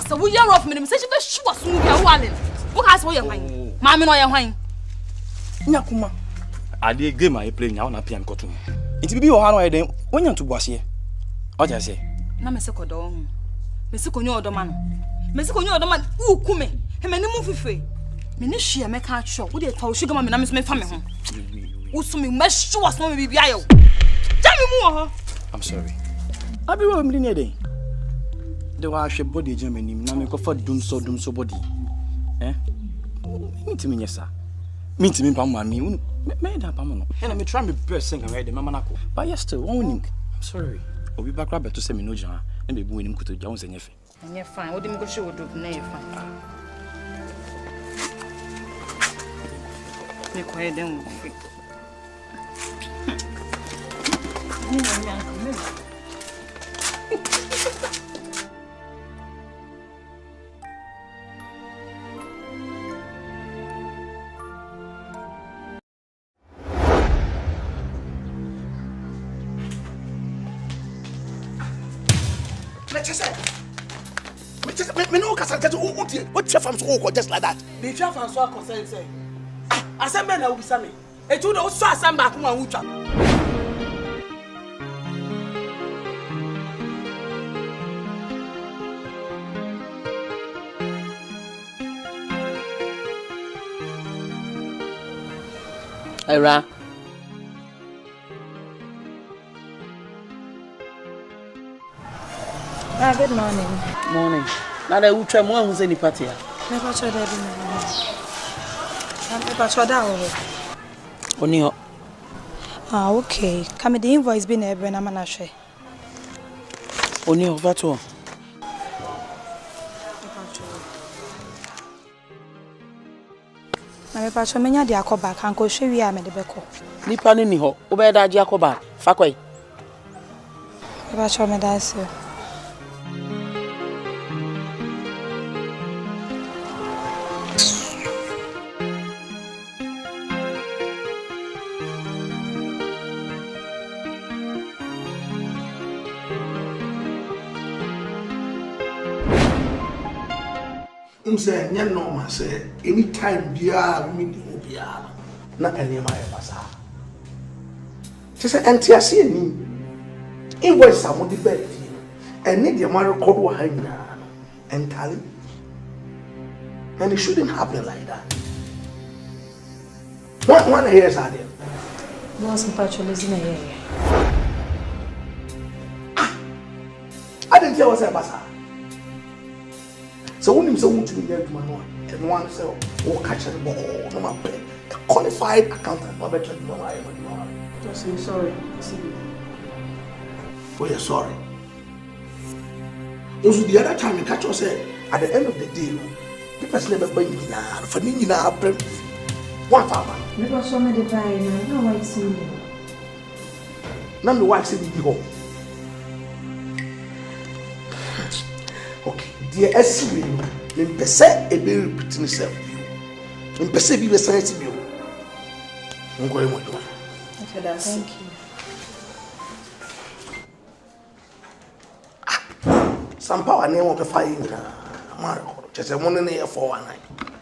So we are off me say she be sure so we are walling. What has we wine? Mama no ya wine. Nyakuma. Ade game I play nya na pian koto. Nti bibi wo ha no ye den wonya to boase. O ja se. Na me se kodo ho. Me se konyo odoma no. Me se konyo odoma u kume. He mani mu fife. Me ne hwe me ka atwo. Wo de fa wo sugar ma me na me so me fa me ho. Wo so me ma sure so me bibia yo. Ja me mu ho. I'm sorry. Abi wo mri ne den. The wa hwe body Germany na me ko fa dum so body. Minti me nyesa. Minti me pa ma me da pa mo no. Na me try me best sing away the mama nako. But yes still one winning. I'm sorry. Obi bakra beto se me no jan. Na be bu wenim kuto ja won se nyefe. Enye fine. Wo de me go show do na e fine. Me ko e den wo. Ni na me anko. Me no can get what chef so just like that. The chef and so concern say. Ah, assemble na ubisa me. E tu do so assemble akuma wutwa. Era. Good morning. Morning. Now they will try more who's any party. Never tried that. Onio. Ah, okay. Come the invoice be na na manahwe. Onio vato. Na me pacho menya de akoba kan ko hwe wi a me de beko. Nipa ni ho. Wo be da agi akoba. Fa kwai. Me pacho me da se. Say, no, say, anytime Bia, meeting Bia, not any of my bazaar. She said, Auntie, I see a knee. Invoice some of the bed, and need your mother called Hina and Tally. And it shouldn't happen like that. One here's are there. Was patrolling here. I didn't tell us a bazaar. So when you say to be there to my and one say, oh, catch it, no, my pay. A qualified accountant, no better than I am. I'm sorry. Oh, you're sorry. Also, the other time you catch us, at the end of the day, people never buy me now. For me, you know, what happened? Maybe I saw me the buy now. No, I see me. None the wife said, you go. Okay. The SCB, in per se, a be repeating itself. In per se, be the science of you. I'm going to do. Thank you. Some power name of the fire. Marco, just a 1 year 419.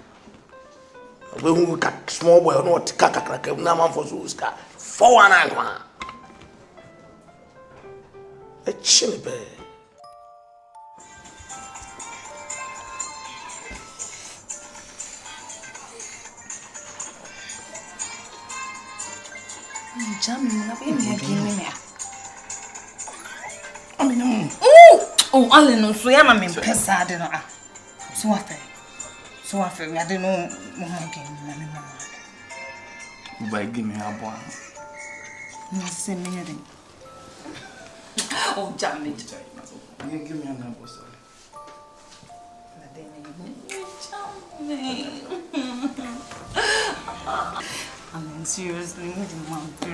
When we cut small boy or not, Kaka, no man for Zuska. 419. A chilly bear. Jamming, I'm oh, I know, so I'm a pesa. I don't know. So I feel I don't know. By give me a boy. Send me anything. Oh, jamming. Give me an apple. I mean, seriously, what do you want to do?